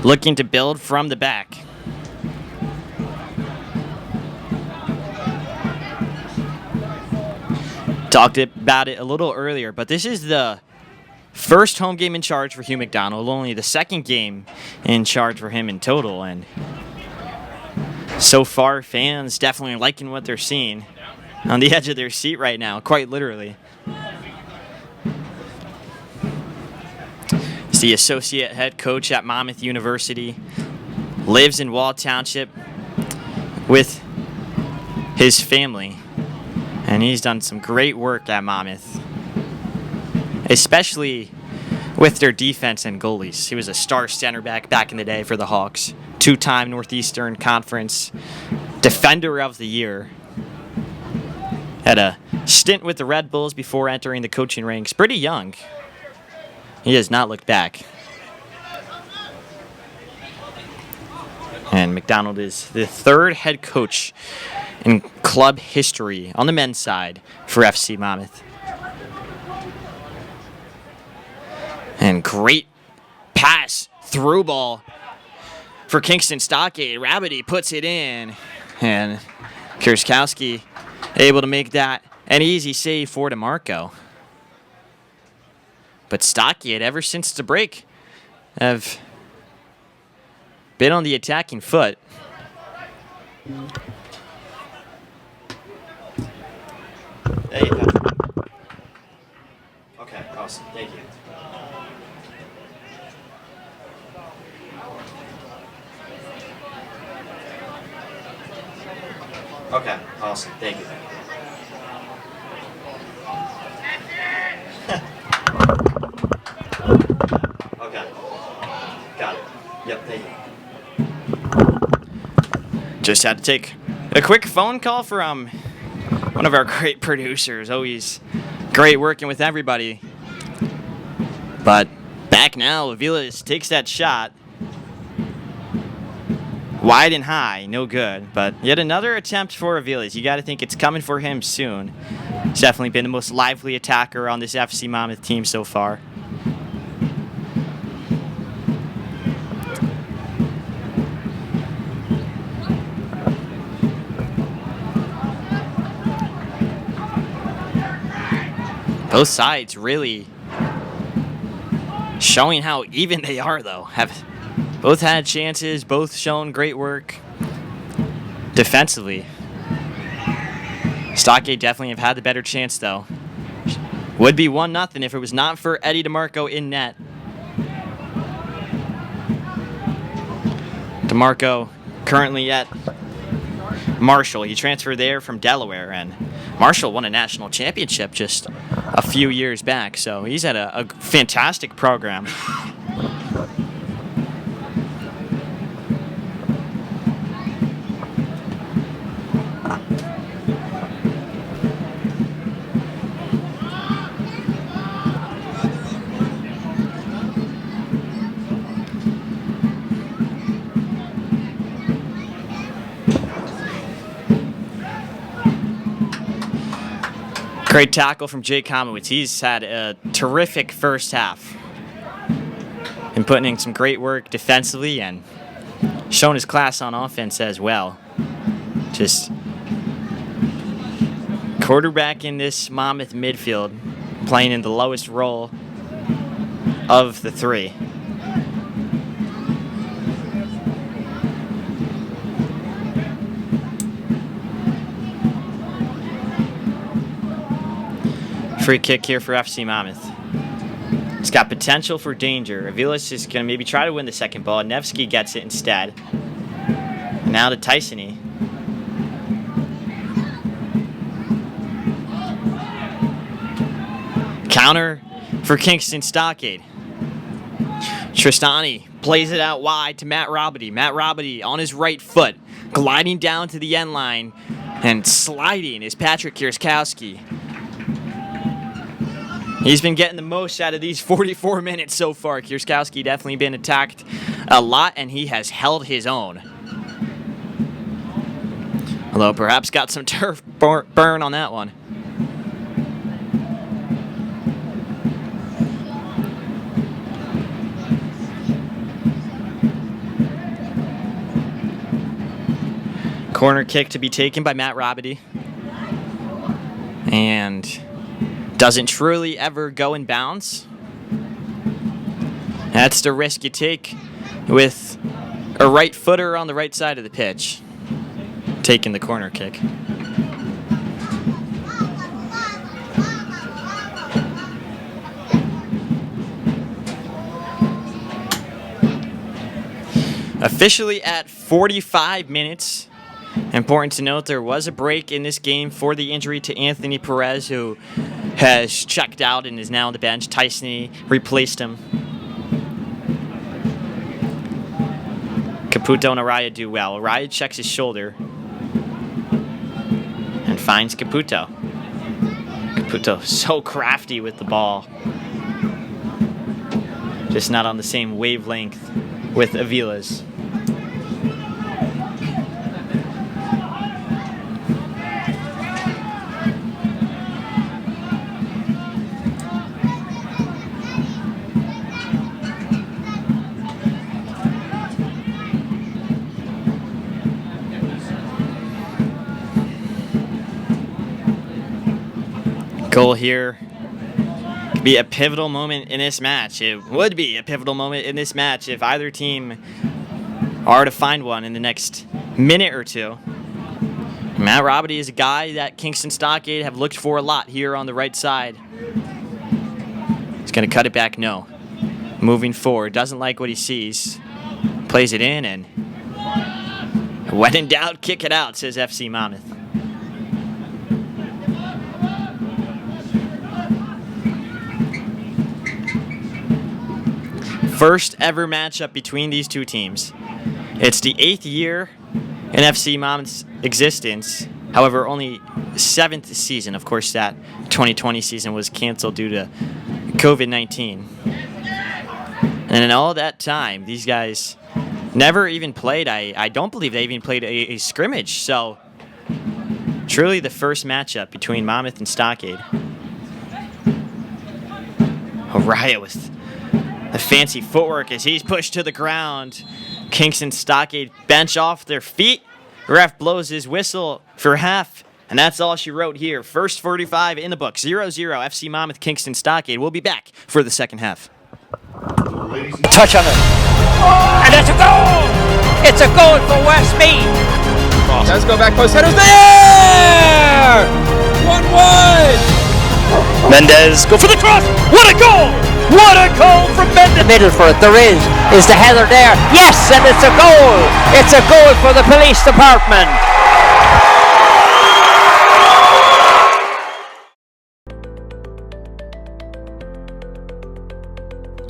looking to build from the back. Talked about it a little earlier, but this is the first home game in charge for Hugh McDonald, only the second game in charge for him in total, and so far fans definitely liking what they're seeing. On the edge of their seat right now, quite literally. He's the associate head coach at Monmouth University, lives in Wall Township with his family, and he's done some great work at Monmouth, especially with their defense and goalies. He was a star center back in the day for the Hawks, two-time Northeastern Conference Defender of the Year. Had a stint with the Red Bulls before entering the coaching ranks. Pretty young. He has not looked back. And McDonald is the third head coach in club history on the men's side for FC Monmouth. And great pass, through ball for Kingston Stockade. Rabity puts it in. And Kierskowski able to make that an easy save for DeMarco. But Stockade, ever since the break, have been on the attacking foot. There you go. Okay, awesome. Thank you. Okay, awesome. Thank you. Okay. Got it. Yep, thank you. Just had to take a quick phone call from one of our great producers. Always great working with everybody. But back now, Aviles takes that shot. Wide and high, no good. But yet another attempt for Aviles. You got to think it's coming for him soon. He's definitely been the most lively attacker on this FC Monmouth team so far. Both sides really showing how even they are, though. Have both had chances, both shown great work defensively. Stockade definitely have had the better chance, though. Would be 1-0 if it was not for Eddie DeMarco in net. DeMarco currently at Marshall. He transferred there from Delaware, and Marshall won a national championship just a few years back, so he's had a fantastic program. Great tackle from Jake Komowitz. He's had a terrific first half. And putting in some great work defensively and showing his class on offense as well. Just quarterback in this Monmouth midfield, playing in the lowest role of the three. Free kick here for FC Monmouth. It's got potential for danger. Aviles is going to maybe try to win the second ball. Nevsky gets it instead. And now to Tysony. Counter for Kingston Stockade. Tristani plays it out wide to Matt Robity. Matt Robity on his right foot, gliding down to the end line, and sliding is Patrick Kierskowski. He's been getting the most out of these 44 minutes so far. Kierskowski definitely been attacked a lot, and he has held his own. Although perhaps got some turf burn on that one. Corner kick to be taken by Matt Robity. And doesn't truly ever go in bounds. That's the risk you take with a right footer on the right side of the pitch, taking the corner kick. Officially at 45 minutes. Important to note there was a break in this game for the injury to Anthony Perez, who has checked out and is now on the bench. Tysony replaced him. Caputo and Araya do well. Araya checks his shoulder and finds Caputo. Caputo so crafty with the ball. just not on the same wavelength with Avila's. Goal here could be a pivotal moment in this match. It would be a pivotal moment in this match if either team are to find one in the next minute or two. Matt Robity is a guy that Kingston Stockade have looked for a lot here on the right side. He's going to cut it back, no. Moving forward, doesn't like what he sees. Plays it in, and when in doubt, kick it out, says FC Monmouth. First ever matchup between these two teams. It's the 8th year in FC Monmouth's existence. However, only 7th season. Of course, that 2020 season was canceled due to COVID-19. And in all that time, these guys never even played. I don't believe they even played a scrimmage. So, truly the first matchup between Monmouth and Stockade. Oriah with the fancy footwork as he's pushed to the ground. Kingston Stockade bench off their feet. Ref blows his whistle for half, and that's all she wrote here. First 45 in the book. 0-0 FC Monmouth, Kingston Stockade. We'll be back for the second half. Touch on it. And it's a goal! It's a goal for Westmeath. Let's go back post. Header's there! 1-1! Mendez go for the cross. What a goal! What a goal from Mendez! The middle for it. There is the header there. Yes, and it's a goal. It's a goal for the police department.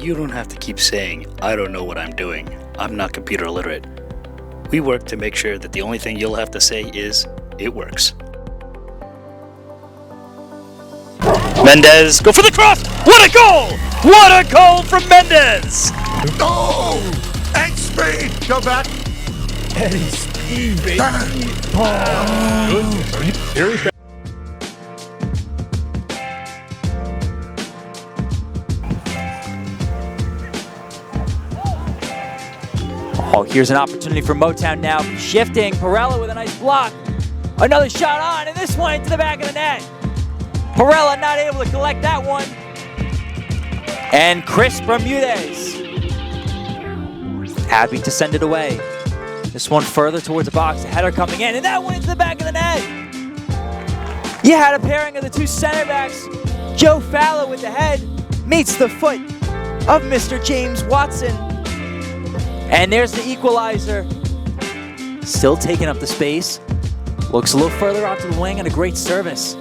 You don't have to keep saying, I don't know what I'm doing. I'm not computer literate. We work to make sure that the only thing you'll have to say is, it works. Mendez go for the cross. What a goal! What a goal from Mendez! Oh! And speed! Go back! Eddie speed, baby! Oh, here's an opportunity for Motown now. Shifting, Perella with a nice block. Another shot on, and this one into the back of the net. Perella not able to collect that one. And Chris Bermudez happy to send it away. This one further towards the box. The header coming in, and that one into the back of the net. You had a pairing of the two center backs. Joe Fallow with the head meets the foot of Mr. James Watson. And there's the equalizer. Still taking up the space. Looks a little further out to the wing, and a great service.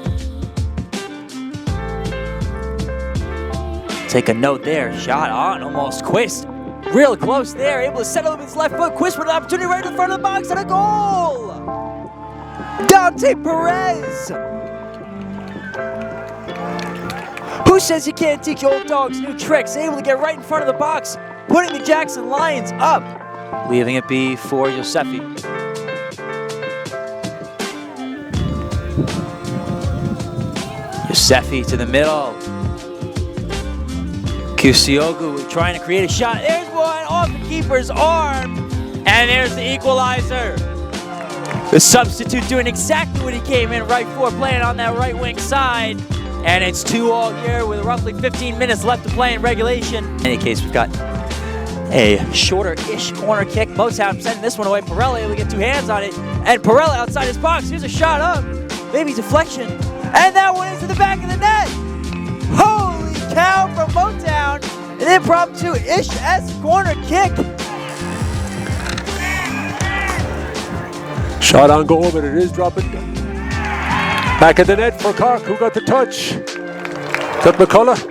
Take a note there. Shot on, almost. Quist real close there. Able to settle with his left foot. Quist with an opportunity right in front of the box, and a goal! Dante Perez! Who says you can't teach old dogs new tricks? Able to get right in front of the box, putting the Jackson Lions up. Leaving it be for Yosefi. Yosefi to the middle. Kusiogu trying to create a shot. There's one off the keeper's arm. And there's the equalizer. The substitute doing exactly what he came in right for, playing on that right wing side. And it's 2-2 here with roughly 15 minutes left to play in regulation. In any case, we've got a shorter-ish corner kick. Motown sending this one away. Perella able to get two hands on it. And Perella outside his box. Here's a shot up. Maybe deflection. And that one is to the back of the net. Holy cow from Motown. An impromptu-ish-esque corner kick. Shot on goal, but it is dropping. Back of the net for Cork, who got the touch. Is that McCullough?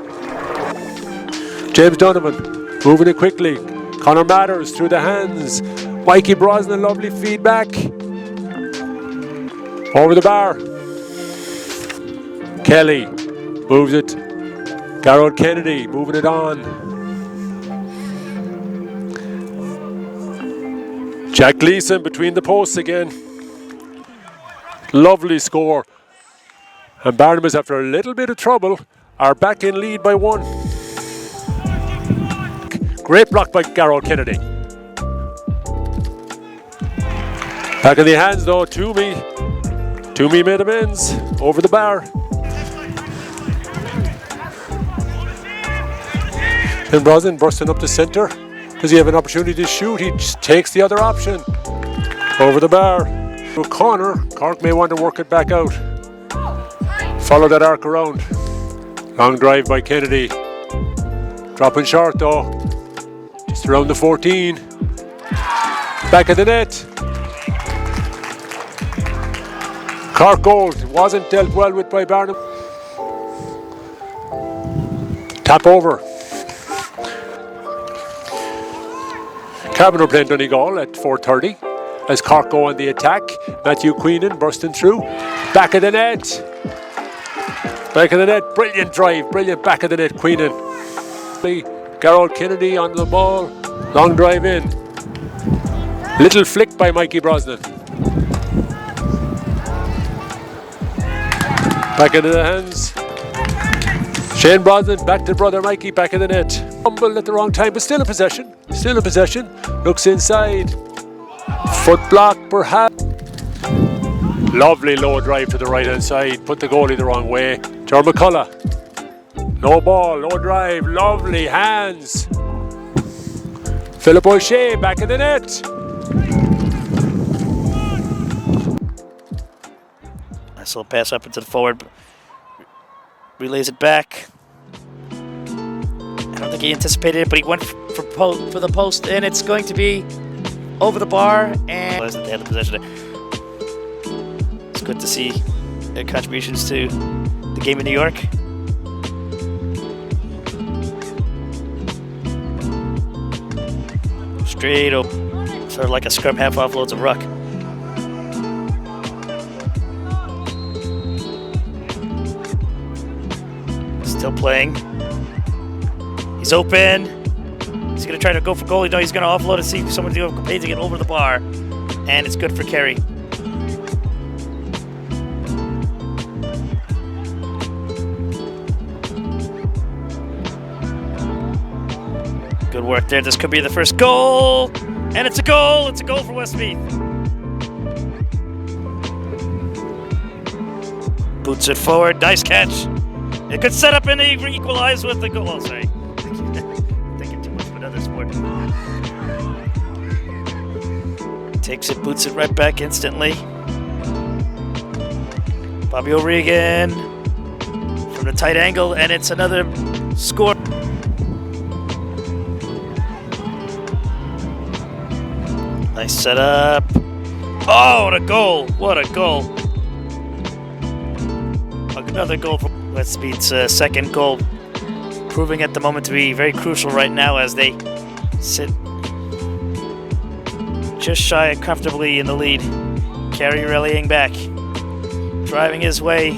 James Donovan, moving it quickly. Connor Matters through the hands. Mikey Brosnan, lovely feedback. Over the bar. Kelly moves it. Garrod Kennedy moving it on. Jack Gleason between the posts again. Lovely score. And Barnabas, after a little bit of trouble, are back in lead by 1. Great block by Garrod Kennedy. Back in the hands though, Toomey. Toomey made amends over the bar. Tim Brosnan bursting up the centre. Does he have an opportunity to shoot? He just takes the other option. Over the bar. To a corner. Cork may want to work it back out. Follow that arc around. Long drive by Kennedy. Dropping short though. Just around the 14. Back of the net. Cork goal. Wasn't dealt well with by Barnum. Tap over. Cavan are playing Donegal at 4:30 as Cork go on the attack. Matthew Queenan bursting through. Back of the net. Back of the net. Brilliant drive. Brilliant back of the net. Queenan. Garrod Kennedy on the ball. Long drive in. Little flick by Mikey Brosnan. Back into the hands. Shane Brosnan back to brother Mikey. Back of the net. Fumble at the wrong time, but still in possession. Still in possession. Looks inside. Foot block perhaps. Lovely low drive to the right hand side. Put the goalie the wrong way. Jar McCullough. Low ball, low drive. Lovely hands. Philip O'Shea back in the net. Nice little pass up into the forward. Relays it back. I don't think he anticipated it, but he went for the post, and it's going to be over the bar. And they had the possession. It's good to see their contributions to the game in New York. Straight up, sort of like a scrum half offloads a ruck. Still playing. He's open. He's going to try to go for goal. No, he's going to offload and see if someone's paying to get over the bar. And it's good for Kerry. Good work there. This could be the first goal. And it's a goal. It's a goal for Westmeath. Boots it forward. Nice catch. A good setup and they equalize with the goal. Oh, sorry. Thinking too much of another sport. Takes it, boots it right back instantly. Bobby O'Regan from the tight angle, and it's another score. Nice setup. Oh, what a goal! What a goal! Another goal for Westmeath's second goal, proving at the moment to be very crucial right now as they sit just shy of comfortably in the lead. Kerry rallying back, driving his way,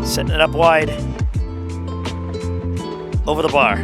setting it up wide, over the bar.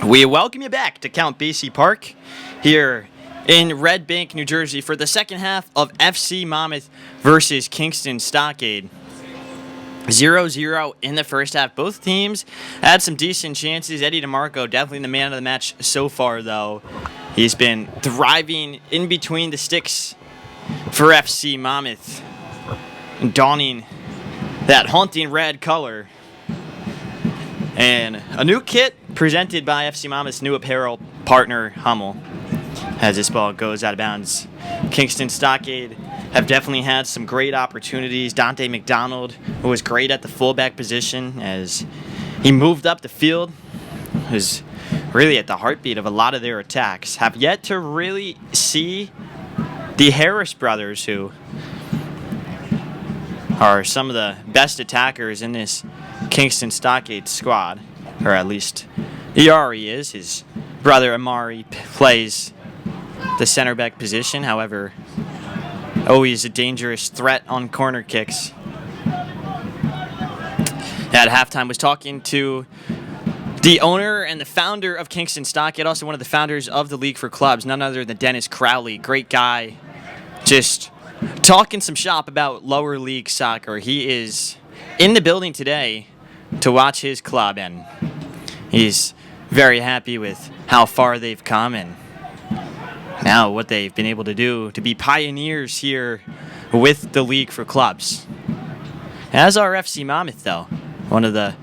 We welcome you back to Count Basie Park here in Red Bank, New Jersey for the second half of FC Monmouth versus Kingston Stockade. 0-0 in the first half. Both teams had some decent chances. Eddie DeMarco definitely the man of the match so far, though. He's been thriving in between the sticks for FC Monmouth, donning that haunting red color. And a new kit presented by FC Monmouth's new apparel partner, Hummel, as this ball goes out of bounds. Kingston Stockade have definitely had some great opportunities. Dante McDonald, who was great at the fullback position as he moved up the field, was really at the heartbeat of a lot of their attacks. Have yet to really see the Harris brothers, who are some of the best attackers in this Kingston Stockade squad, or at least Iari is. His brother Amari plays the center back position, however, always a dangerous threat on corner kicks. At halftime was talking to the owner and the founder of Kingston Stockade, also one of the founders of the League for Clubs, none other than Dennis Crowley. Great guy, just talking some shop about lower league soccer. He is in the building today to watch his club, and he's very happy with how far they've come and now what they've been able to do to be pioneers here with the League for Clubs. As are FC Monmouth, though, one of the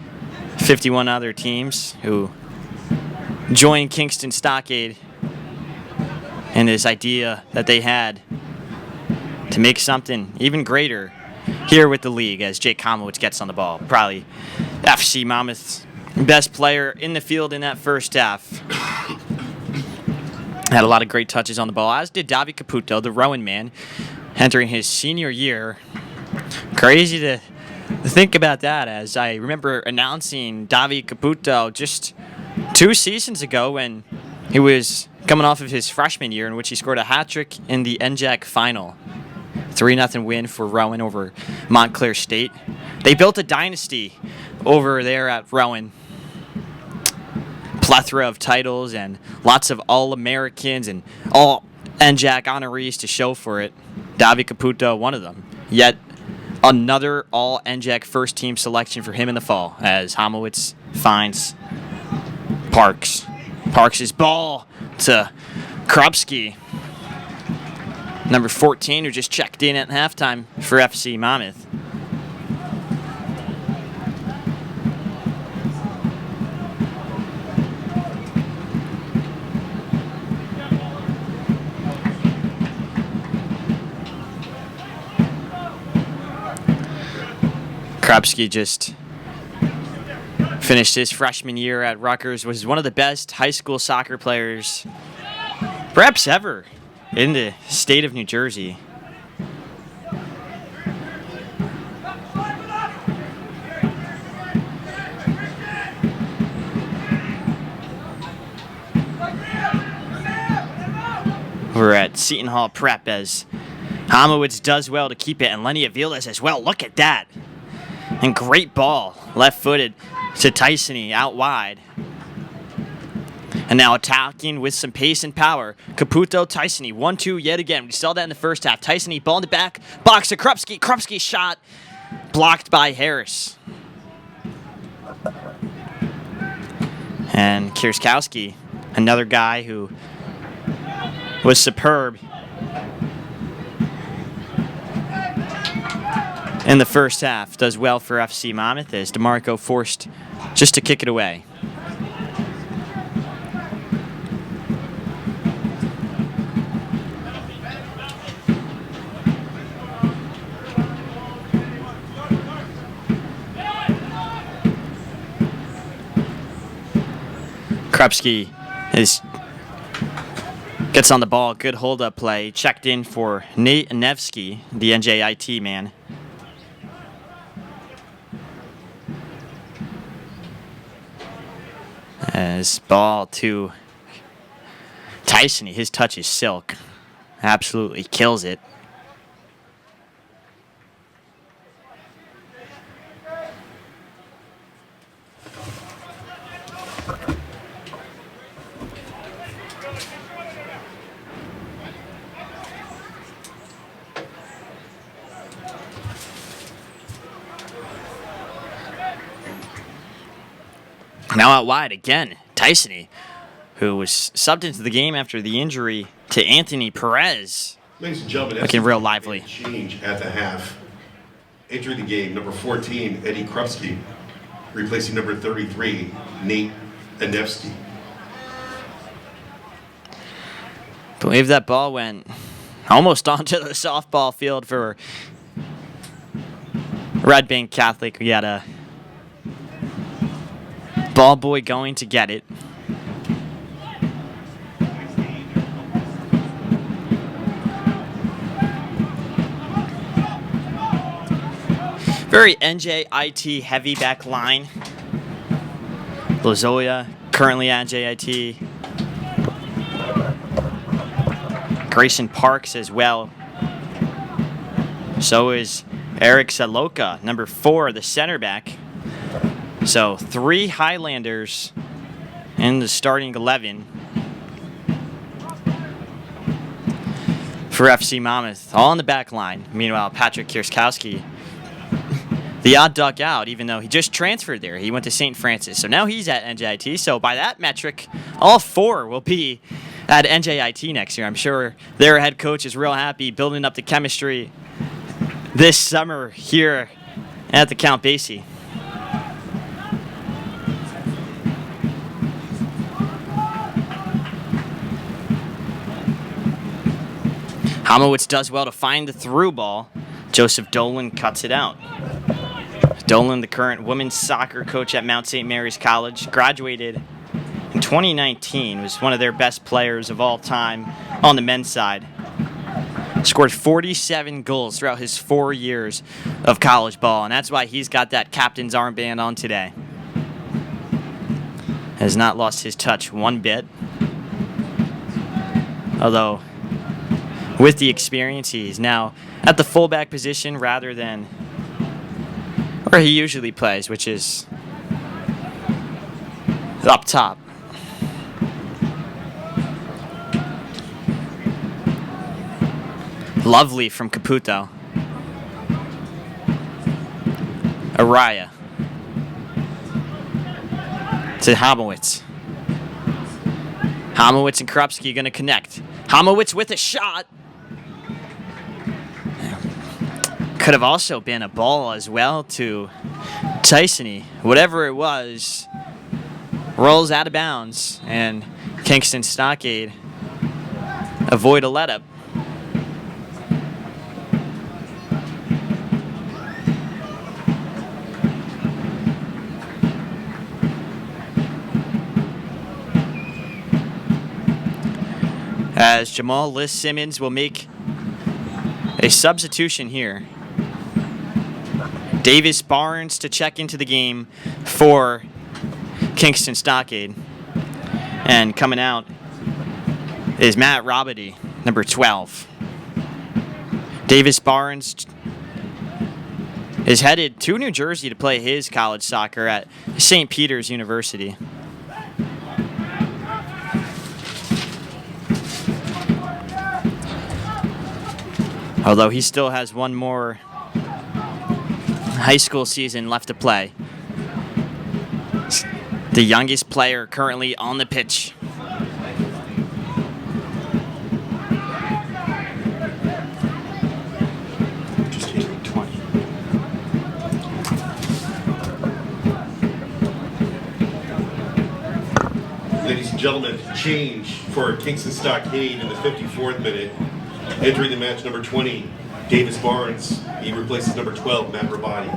51 other teams who joined Kingston Stockade in this idea that they had to make something even greater here with the league, as Jake Komowitz gets on the ball. Probably FC Monmouth's best player in the field in that first half. Had a lot of great touches on the ball, as did Davi Caputo, the Rowan man, entering his senior year. Crazy to think about that, as I remember announcing Davi Caputo just 2 seasons ago when he was coming off of his freshman year, in which he scored a hat-trick in the NJAC final. 3-0 win for Rowan over Montclair State. They built a dynasty over there at Rowan. Plethora of titles and lots of All-Americans and all NJAC honorees to show for it. Davi Caputo, one of them. Yet another All-NJAC first-team selection for him in the fall, as Homowitz finds Parks. Parks' ball to Krupski, number 14, who just checked in at halftime for FC Monmouth. Krupski just finished his freshman year at Rutgers, was one of the best high school soccer players perhaps ever in the state of New Jersey. We're at Seton Hall Prep as Homowitz does well to keep it, and Lenny Aviles as well. Look at that. And great ball, left-footed to Tyson out wide. And now attacking with some pace and power. Caputo, Tyson, 1-2 yet again. We saw that in the first half. Tyson ball in the back, box to Krupski. Krupski shot blocked by Harris. And Kierskowski, another guy who was superb in the first half, does well for FC Monmouth, as DeMarco forced just to kick it away. Krupski gets on the ball, good hold-up play, checked in for Nate Nevsky, the NJIT man. As ball to Tyson, his touch is silk. Absolutely kills it. Now out wide again, Tyson, who was subbed into the game after the injury to Anthony Perez. Ladies and gentlemen, looking real lively. Change at the half. Entering the game, number 14, Eddie Krupski, replacing number 33, Nate Anevsky. Believe that ball went almost onto the softball field for Red Bank Catholic. We had a ball boy going to get it. Very NJIT heavy back line. Lozoya currently at NJIT. Grayson Parks as well. So is Eric Saloka, number 4, the center back. So 3 Highlanders in the starting 11 for FC Monmouth, all in the back line. Meanwhile, Patrick Kierskowski, the odd duck out, even though he just transferred there. He went to St. Francis, so now he's at NJIT. So by that metric, all 4 will be at NJIT next year. I'm sure their head coach is real happy building up the chemistry this summer here at the Count Basie. Hamowitz does well to find the through ball. Joseph Dolan cuts it out. Dolan, the current women's soccer coach at Mount St. Mary's College, graduated in 2019, was one of their best players of all time on the men's side. Scored 47 goals throughout his 4 years of college ball, and that's why he's got that captain's armband on today. Has not lost his touch one bit. Although, with the experience, he's now at the fullback position rather than where he usually plays, which is up top. Lovely from Caputo. Araya to Hamowitz. Hamowitz and Krupski going to connect. Hamowitz with a shot. Could have also been a ball as well to Tyson. Whatever it was, rolls out of bounds, and Kingston Stockade avoid a let-up. As Jamal Liss Simmons will make a substitution here. Davis Barnes to check into the game for Kingston Stockade. And coming out is Matt Robity, number 12. Davis Barnes is headed to New Jersey to play his college soccer at St. Peter's University. Although he still has one more high school season left to play. The youngest player currently on the pitch. Just 20. Ladies and gentlemen, change for Kingston Stockade in the 54th minute. Entering the match, number 20, Davis Barnes. He replaces number 12, Matt Rabati.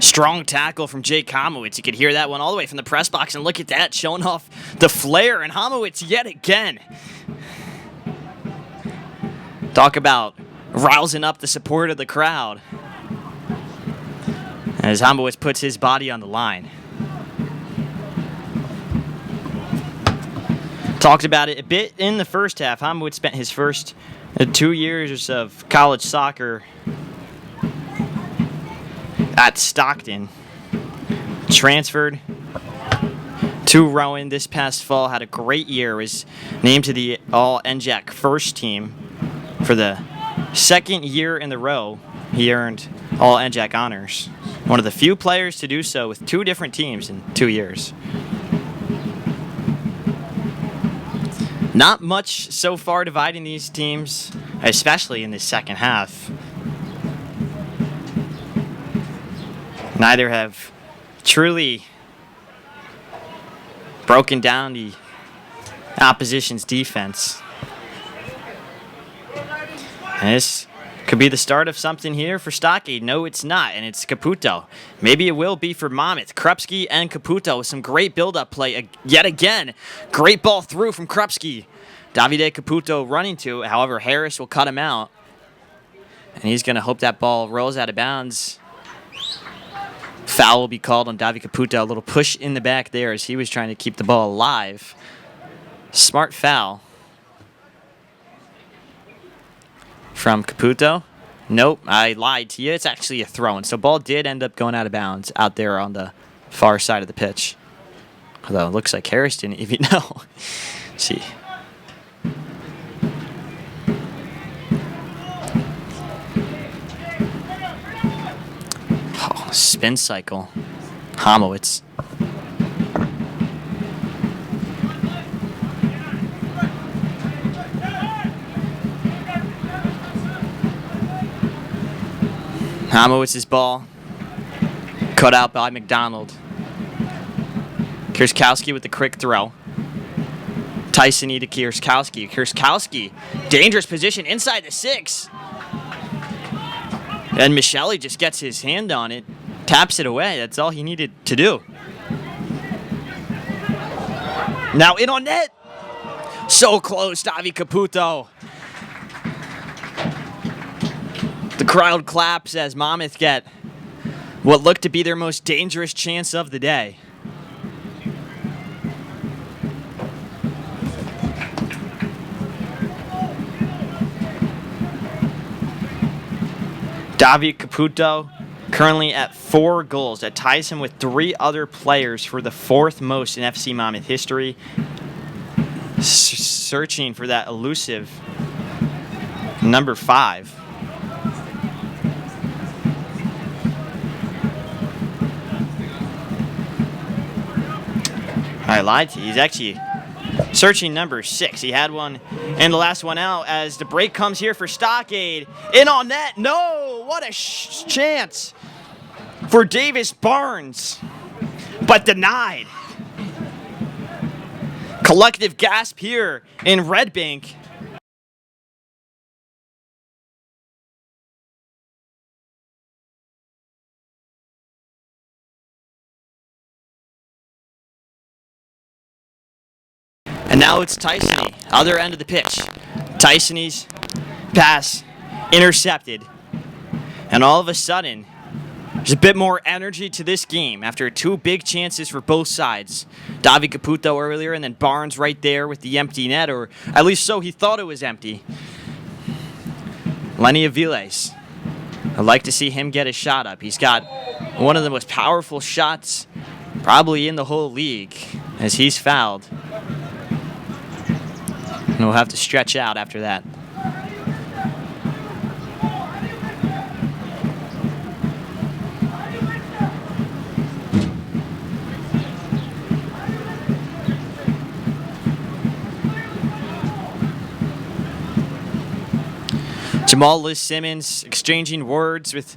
Strong tackle from Jake Hamowitz. You could hear that one all the way from the press box, and look at that, showing off the flair, and Hamowitz yet again. Talk about rousing up the support of the crowd as Hamowitz puts his body on the line. Talked about it a bit in the first half. Hamowitz spent his first 2 years of college soccer at Stockton. Transferred to Rowan this past fall. Had a great year. Was named to the All-NJAC first team. For the second year in a row, he earned all NJAC honors. One of the few players to do so with 2 different teams in 2 years. Not much so far dividing these teams, especially in the second half. Neither have truly broken down the opposition's defense. And this could be the start of something here for Stockade. No, it's not, and it's Caputo. Maybe it will be for Monmouth. Krupski and Caputo with some great build-up play yet again. Great ball through from Krupski. Davide Caputo running to, however, Harris will cut him out. And he's going to hope that ball rolls out of bounds. Foul will be called on Davide Caputo. A little push in the back there as he was trying to keep the ball alive. Smart foul from Caputo. Nope, I lied to you. It's actually a throw-in. So ball did end up going out of bounds out there on the far side of the pitch. Although it looks like Harris didn't even know. Let's see. Oh, spin cycle. Homowitz. Homowitz's ball, cut out by McDonald. Kierskowski with the quick throw. Tyson to Kierskowski. Kierskowski, dangerous position inside the 6. And Michelli just gets his hand on it, taps it away. That's all he needed to do. Now in on net. So close, Davi Caputo. The crowd claps as Monmouth get what looked to be their most dangerous chance of the day. Davi Caputo currently at 4 goals. That ties him with 3 other players for the 4th most in FC Monmouth history. Searching for that elusive number 5. I lied to you. He's actually searching number 6. He had one and the last one out as the break comes here for Stockade. In on net. No! What a chance for Davis Barnes. But denied. Collective gasp here in Red Bank. And now it's Tyson, other end of the pitch. Tyson's pass intercepted. And all of a sudden, there's a bit more energy to this game after 2 big chances for both sides. Davi Caputo earlier and then Barnes right there with the empty net, or at least so he thought it was empty. Lenny Aviles. I'd like to see him get a shot up. He's got one of the most powerful shots probably in the whole league as he's fouled. And we'll have to stretch out after that. Jamal Liz Simmons exchanging words with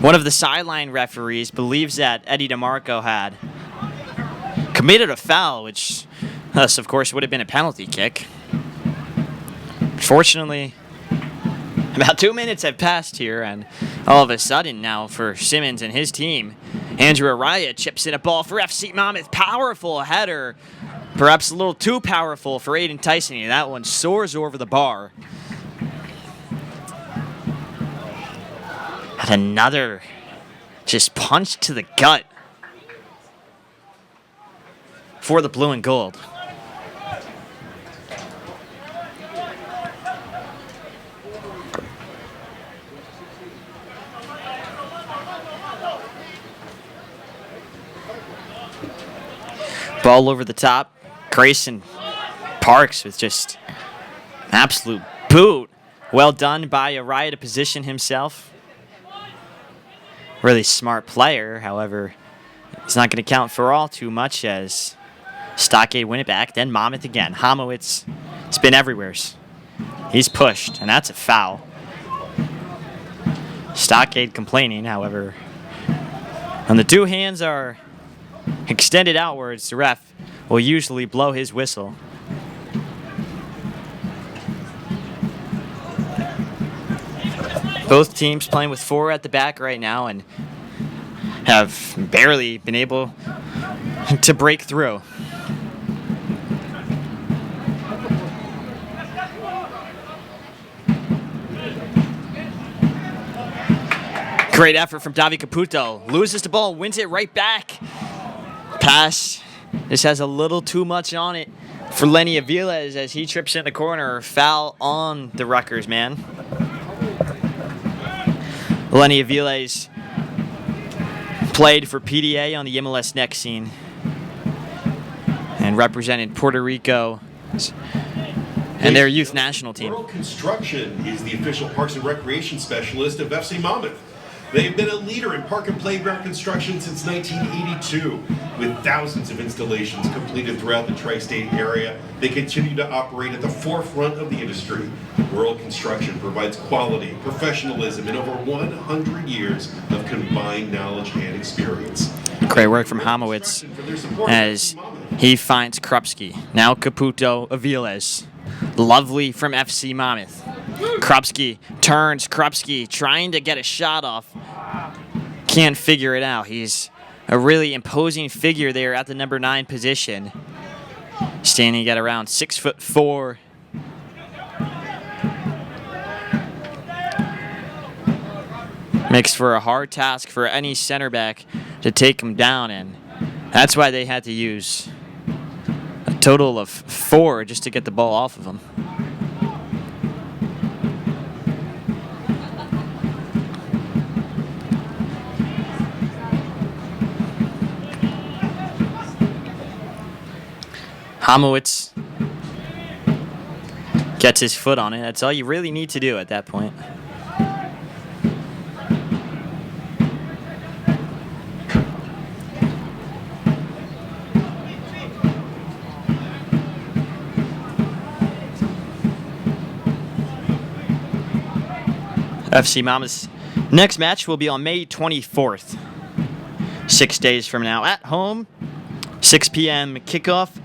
one of the sideline referees, believes that Eddie DeMarco had committed a foul, which thus, of course, would have been a penalty kick. Fortunately, about 2 minutes have passed here, and all of a sudden now for Simmons and his team, Andrew Araya chips in a ball for FC Monmouth. Powerful header, perhaps a little too powerful for Aiden Tyson. That one soars over the bar. And another just punch to the gut for the blue and gold. Ball over the top. Grayson Parks with just absolute boot Well done by Araya to position himself. Really smart player, however, it's not going to count for all too much as Stockade win it back. Then Monmouth again. Hamowitz, it's been everywhere. He's pushed, and that's a foul. Stockade complaining, however, when the two hands are extended outwards, the ref will usually blow his whistle. Both teams playing with 4 at the back right now and have barely been able to break through. Great effort from Davi Caputo. Loses the ball, wins it right back. Pass. This has a little too much on it for Lenny Aviles as he trips in the corner. Foul on the Rutgers man. Lenny Aviles played for PDA on the MLS Next scene and represented Puerto Rico and their youth national team. World Construction is the official Parks and Recreation specialist of FC Monmouth. They've been a leader in park and playground construction since 1982. With thousands of installations completed throughout the tri-state area, they continue to operate at the forefront of the industry. World Construction provides quality, professionalism, and over 100 years of combined knowledge and experience. Great work from Hamowitz as he finds Krupski. Now Caputo Aviles. Lovely from FC Monmouth. Krupski turns. Krupski trying to get a shot off. Can't figure it out. He's a really imposing figure there at the number 9 position. Standing at around 6'4". Makes for a hard task for any center back to take him down, and that's why they had to use a total of 4 just to get the ball off of him. Hamowitz gets his foot on it. That's all you really need to do at that point. FC Monmouth's next match will be on May 24th, 6 days from now at home, 6 p.m. kickoff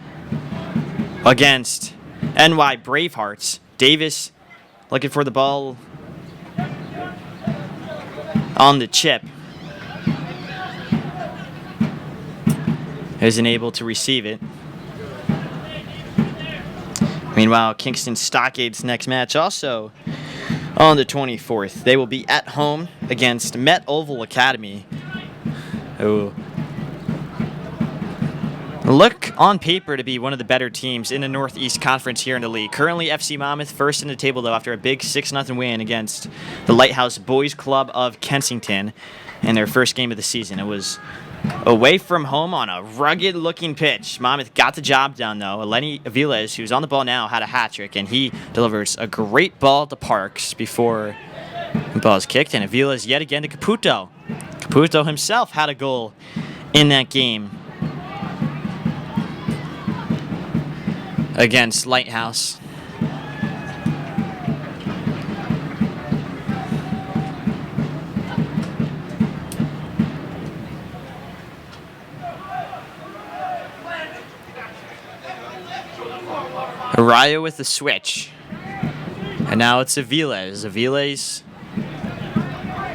against NY Bravehearts. Davis looking for the ball on the chip. Isn't able to receive it. Meanwhile, Kingston Stockade's next match also on the 24th. They will be at home against Met Oval Academy, who look on paper to be one of the better teams in the Northeast Conference here in the league. Currently, FC Monmouth first in the table, though, after a big 6-0 win against the Lighthouse Boys Club of Kensington in their first game of the season. It was away from home on a rugged-looking pitch. Monmouth got the job done, though. Lenny Aviles, who's on the ball now, had a hat-trick, and he delivers a great ball to Parks before the ball is kicked. And Aviles yet again to Caputo. Caputo himself had a goal in that game against Lighthouse. Araya with the switch. And now it's Aviles. Aviles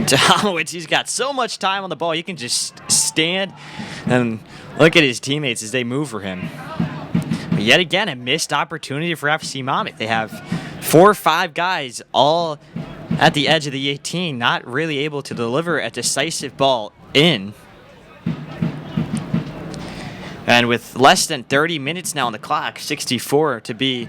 to Hamowitz. He's got so much time on the ball. He can just stand and look at his teammates as they move for him. But yet again, a missed opportunity for FC Monmouth. They have 4 or 5 guys all at the edge of the 18, not really able to deliver a decisive ball in. And with less than 30 minutes now on the clock, 64 to be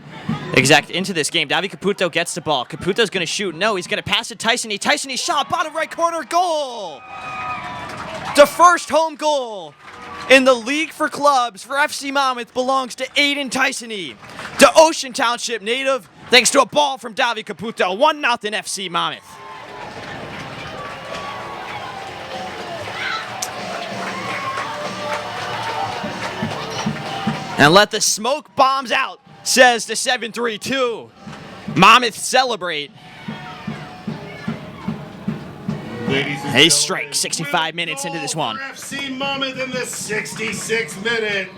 exact, into this game, Davi Caputo gets the ball. Caputo's going to shoot. No, he's going to pass to Tyson. Tyson shot, bottom right corner, goal! The first home goal in the league for clubs for FC Monmouth belongs to Aiden Tyson, the Ocean Township native thanks to a ball from Davi Caputo. 1-0 FC Monmouth. And let the smoke bombs out, says the 7-3-2. Monmouth celebrate. Ladies and They gentlemen, strike 65 minutes into this one. FC Monmouth in the 66th minute.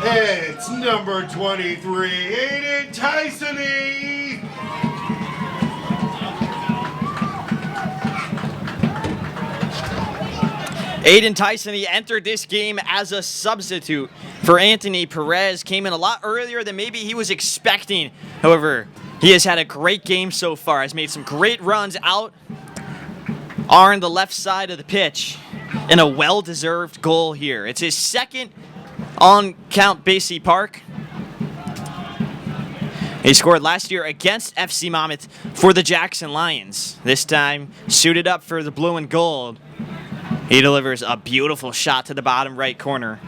It's number 23, Aiden Tyson. Aiden Tyson, he entered this game as a substitute for Anthony Perez. Came in a lot earlier than maybe he was expecting. However, he has had a great game so far. Has made some great runs out on the left side of the pitch. And a well-deserved goal here. It's his second on Count Basie Park. He scored last year against FC Monmouth for the Jackson Lions. This time, suited up for the blue and gold. He delivers a beautiful shot to the bottom right corner.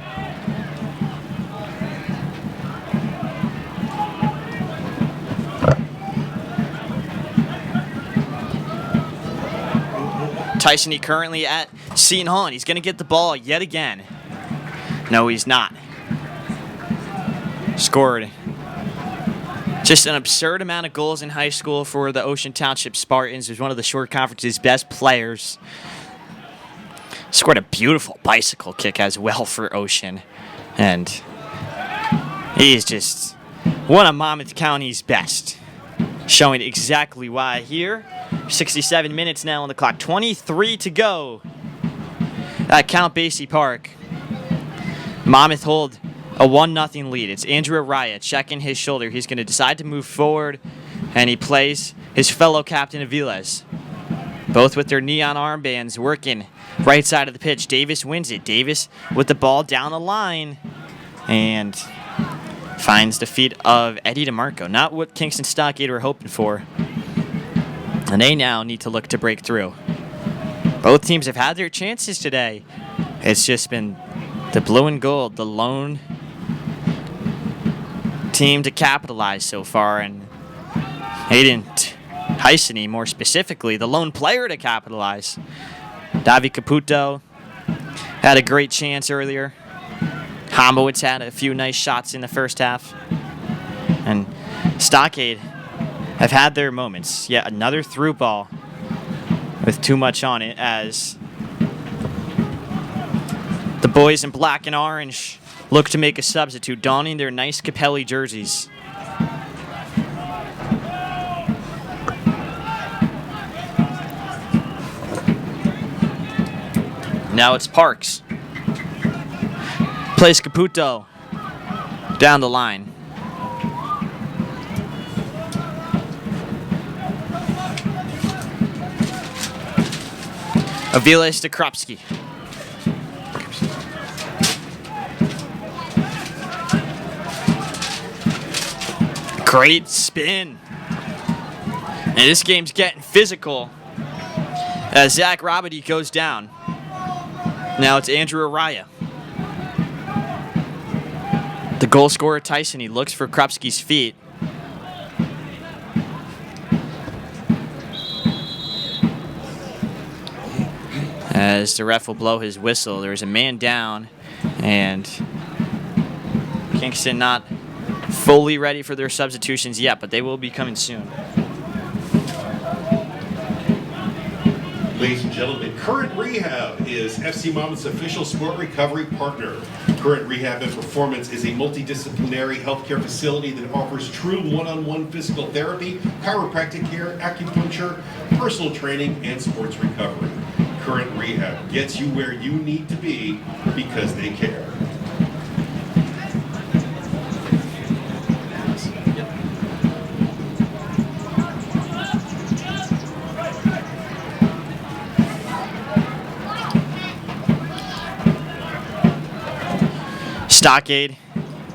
Tyson, he currently at Seton Hall. He's going to get the ball yet again. No, he's not. Scored just an absurd amount of goals in high school for the Ocean Township Spartans. He was one of the Short Conference's best players. Scored a beautiful bicycle kick as well for Ocean. And he's just one of Monmouth County's best. Showing exactly why here. 67 minutes now on the clock. 23 to go at Count Basie Park. Monmouth hold a 1-0 lead. It's Andrew Araya checking his shoulder. He's going to decide to move forward, and he plays his fellow captain Aviles. Both with their neon armbands working right side of the pitch. Davis wins it. Davis with the ball down the line and finds the feet of Eddie DeMarco. Not what Kingston Stockade were hoping for. And they now need to look to break through. Both teams have had their chances today. It's just been the blue and gold, the lone team to capitalize so far. And Aiden Tyson, more specifically, the lone player to capitalize. Davi Caputo had a great chance earlier. Homowitz had a few nice shots in the first half. And Stockade have had their moments. Yet another through ball with too much on it as the boys in black and orange look to make a substitute, donning their nice Capelli jerseys. Now it's Parks. Plays Caputo down the line. Aviles to Kropski. Great spin. And this game's getting physical as Zach Robity goes down. Now it's Andrew Araya. The goal scorer Tyson, he looks for Kropski's feet. As the ref will blow his whistle, there's a man down, and Kingston not fully ready for their substitutions yet, but they will be coming soon. Ladies and gentlemen, Current Rehab is FC Monmouth's official sport recovery partner. Current Rehab and Performance is a multidisciplinary healthcare facility that offers true one-on-one physical therapy, chiropractic care, acupuncture, personal training, and sports recovery. Current Rehab gets you where you need to be because they care. Stockade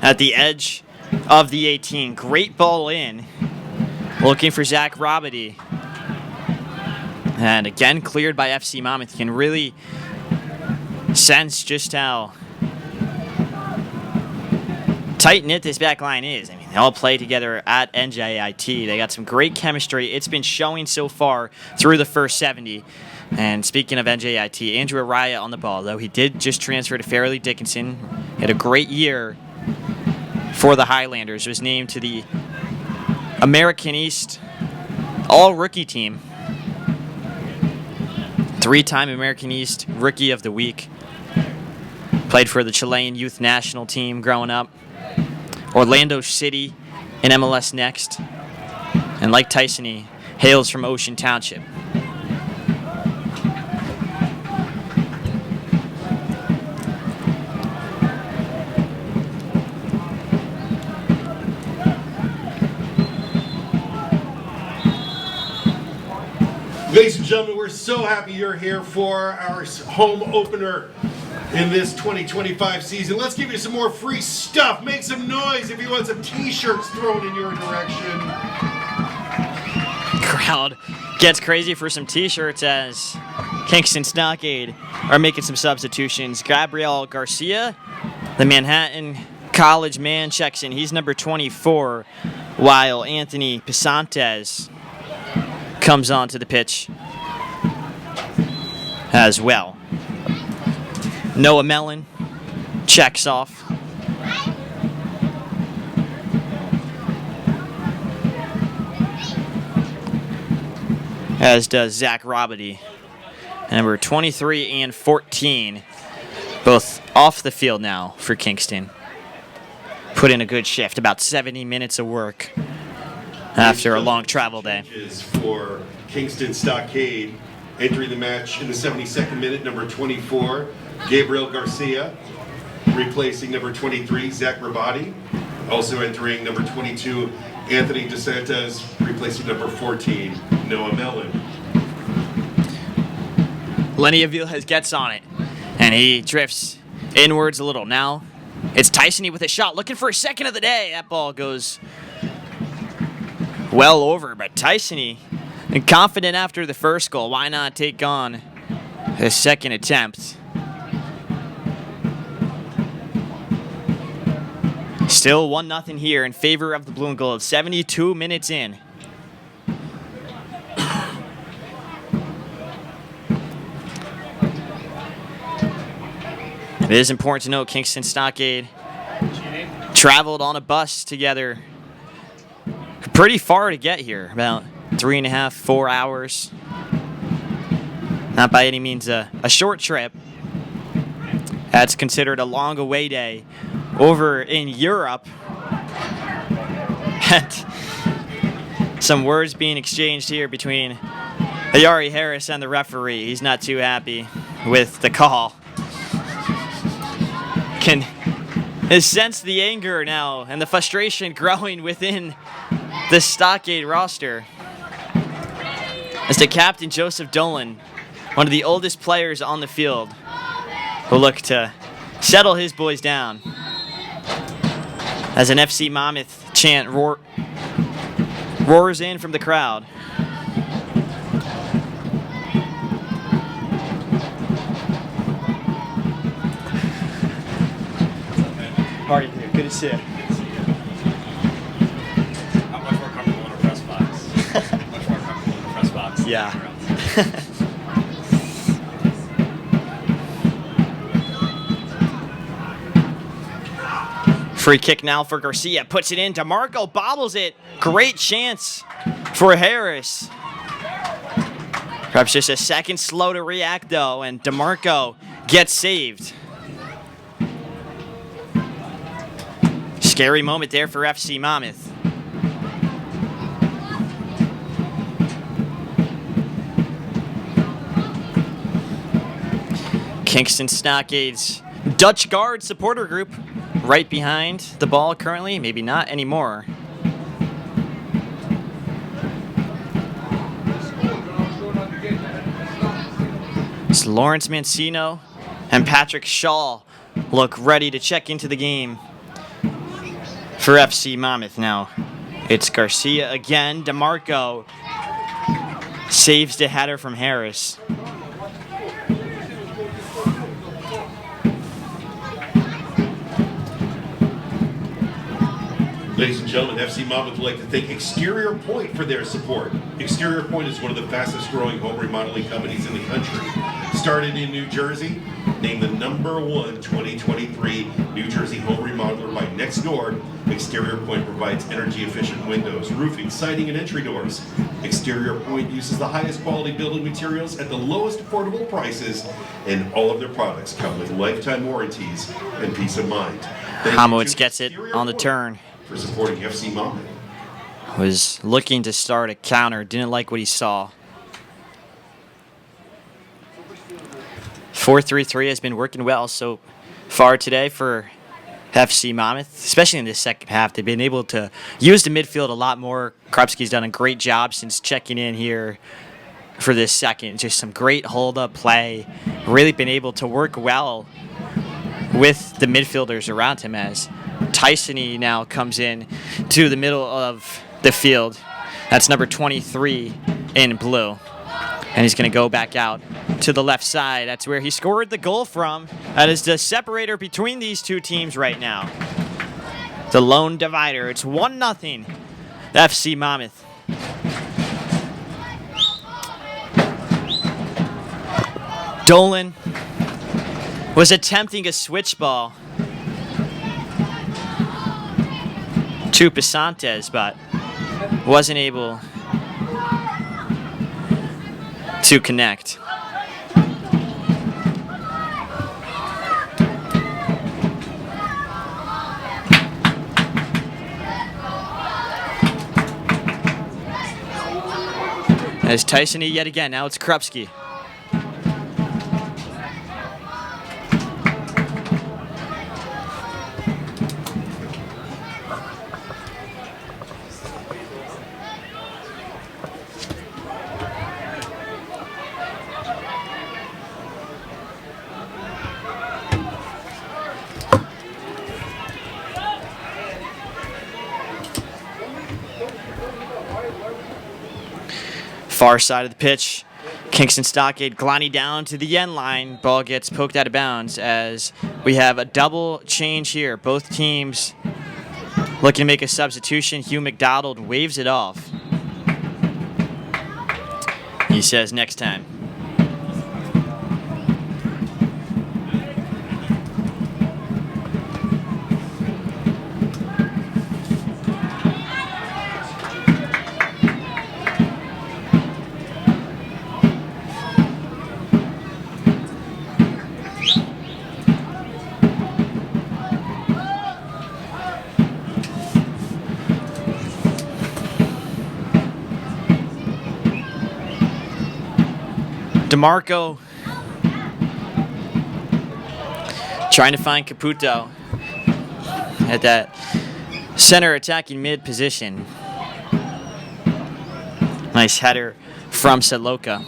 at the edge of the 18. Great ball in. Looking for Zach Robity. And again cleared by FC Monmouth. You can really sense just how tight-knit this back line is. I mean, all play together at NJIT. They got some great chemistry. It's been showing so far through the first 70. And speaking of NJIT, Andrew Araya on the ball, though he did just transfer to Fairleigh Dickinson. He had a great year for the Highlanders. Was named to the American East All-Rookie team. 3-time American East Rookie of the Week. Played for the Chilean youth national team growing up. Orlando City in MLS Next. And like Tyson, he hails from Ocean Township. Ladies and gentlemen, we're so happy you're here for our home opener in this 2025 season. Let's give you some more free stuff. Make some noise if you want some t-shirts thrown in your direction. Crowd gets crazy for some t-shirts as Kingston Stockade are making some substitutions. Gabriel Garcia, the Manhattan College man, checks in. He's number 24, while Anthony Pisantes comes onto the pitch as well. Noah Mellon checks off. As does Zach Robity. Number 23 and 14, both off the field now for Kingston. Put in a good shift, about 70 minutes of work after a long travel day. For Kingston Stockade, entering the match in the 72nd minute, number 24, Gabriel Garcia, replacing number 23, Zach Rabati. Also entering number 22, Anthony DeSantis, replacing number 14, Noah Mellon. Lenny Aviles gets on it, and he drifts inwards a little. Now it's Tyson with a shot, looking for a second of the day. That ball goes well over, but Tyson, confident after the first goal. Why not take on his second attempt? Still 1-0 here in favor of the Blue and Gold. 72 minutes in. It is important to note Kingston Stockade traveled on a bus together pretty far to get here, about 3.5, 4 hours. Not by any means a short trip. That's considered a long away day over in Europe. And some words being exchanged here between Ayari Harris and the referee. He's not too happy with the call. Can sense the anger now and the frustration growing within the Stockade roster. As the captain, Joseph Dolan, one of the oldest players on the field, will look to settle his boys down. As an FC Monmouth chant roars in from the crowd. How are you, dude? Good to see you. I'm much more comfortable in a press box. Much more comfortable in a press box. Yeah. Free kick now for Garcia. Puts it in. DeMarco bobbles it. Great chance for Harris. Perhaps just a second slow to react, though, and DeMarco gets saved. Scary moment there for FC Monmouth. Kingston Stockade's Dutch Guard supporter group right behind the ball currently. Maybe not anymore. It's Lawrence Mancino and Patrick Shaw look ready to check into the game for FC Monmouth now. It's Garcia again. DeMarco saves the header from Harris. Ladies and gentlemen, FC Monmouth would like to thank Exterior Point for their support. Exterior Point is one of the fastest growing home remodeling companies in the country. Started in New Jersey, named the #1 2023 New Jersey home remodeler by Nextdoor, Exterior Point provides energy efficient windows, roofing, siding, and entry doors. Exterior Point uses the highest quality building materials at the lowest affordable prices, and all of their products come with lifetime warranties and peace of mind. Hamowitz gets it on the turn. For supporting FC Monmouth. Was looking to start a counter, didn't like what he saw. 4-3-3 has been working well so far today for FC Monmouth, especially in this second half. They've been able to use the midfield a lot more. Krupski's done a great job since checking in here for this second. Just some great hold-up play. Really been able to work well with the midfielders around him as Tyson now comes in to the middle of the field. That's number 23 in blue. And he's going to go back out to the left side. That's where he scored the goal from. That is the separator between these two teams right now. The lone divider. It's 1-0 FC Monmouth. Dolan was attempting a switch ball to Pasantes, but wasn't able to connect. As Tyson yet again, now it's Krupski. Far side of the pitch, Kingston Stockade gliding down to the end line. Ball gets poked out of bounds as we have a double change here. Both teams looking to make a substitution. Hugh McDonald waves it off. He says next time. DeMarco trying to find Caputo at that center attacking mid position. Nice header from Saloka.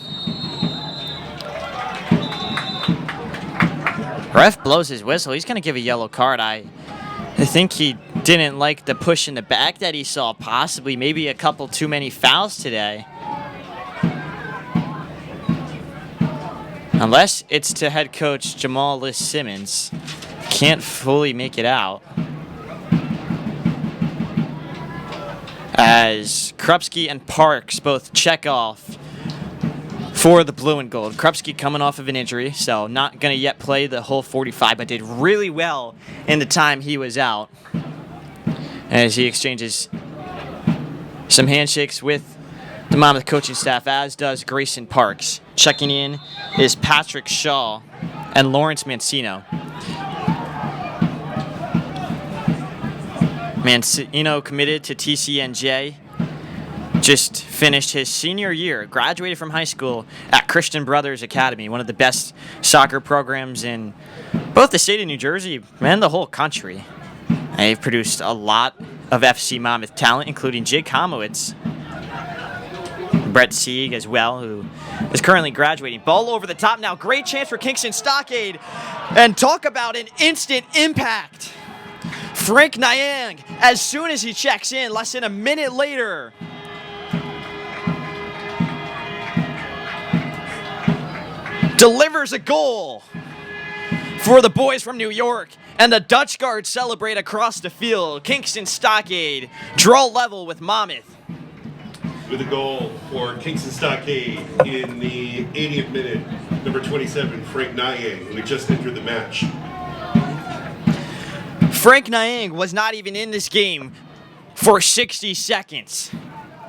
Ref blows his whistle. He's going to give a yellow card. I think he didn't like the push in the back that he saw, possibly maybe a couple too many fouls today. Unless it's to head coach Jamal Liss-Simmons. Can't fully make it out. As Krupski and Parks both check off for the blue and gold. Krupski coming off of an injury, so not going to yet play the whole 45, but did really well in the time he was out. As he exchanges some handshakes with the Monmouth coaching staff, as does Grayson Parks. Checking in is Patrick Shaw and Lawrence Mancino. Mancino committed to TCNJ. Just finished his senior year, graduated from high school at Christian Brothers Academy, one of the best soccer programs in both the state of New Jersey and the whole country. They've produced a lot of FC Monmouth talent, including Jake Hamowitz, Brett Sieg as well, who is currently graduating. Ball over the top now. Great chance for Kingston Stockade. And talk about an instant impact. Frank Nyang, as soon as he checks in, less than a minute later, delivers a goal for the boys from New York. And the Dutch Guards celebrate across the field. Kingston Stockade draw level with Monmouth. With a goal for Kingston Stockade in the 80th minute, number 27, Frank Nyang, who had just entered the match. Frank Nyang was not even in this game for 60 seconds.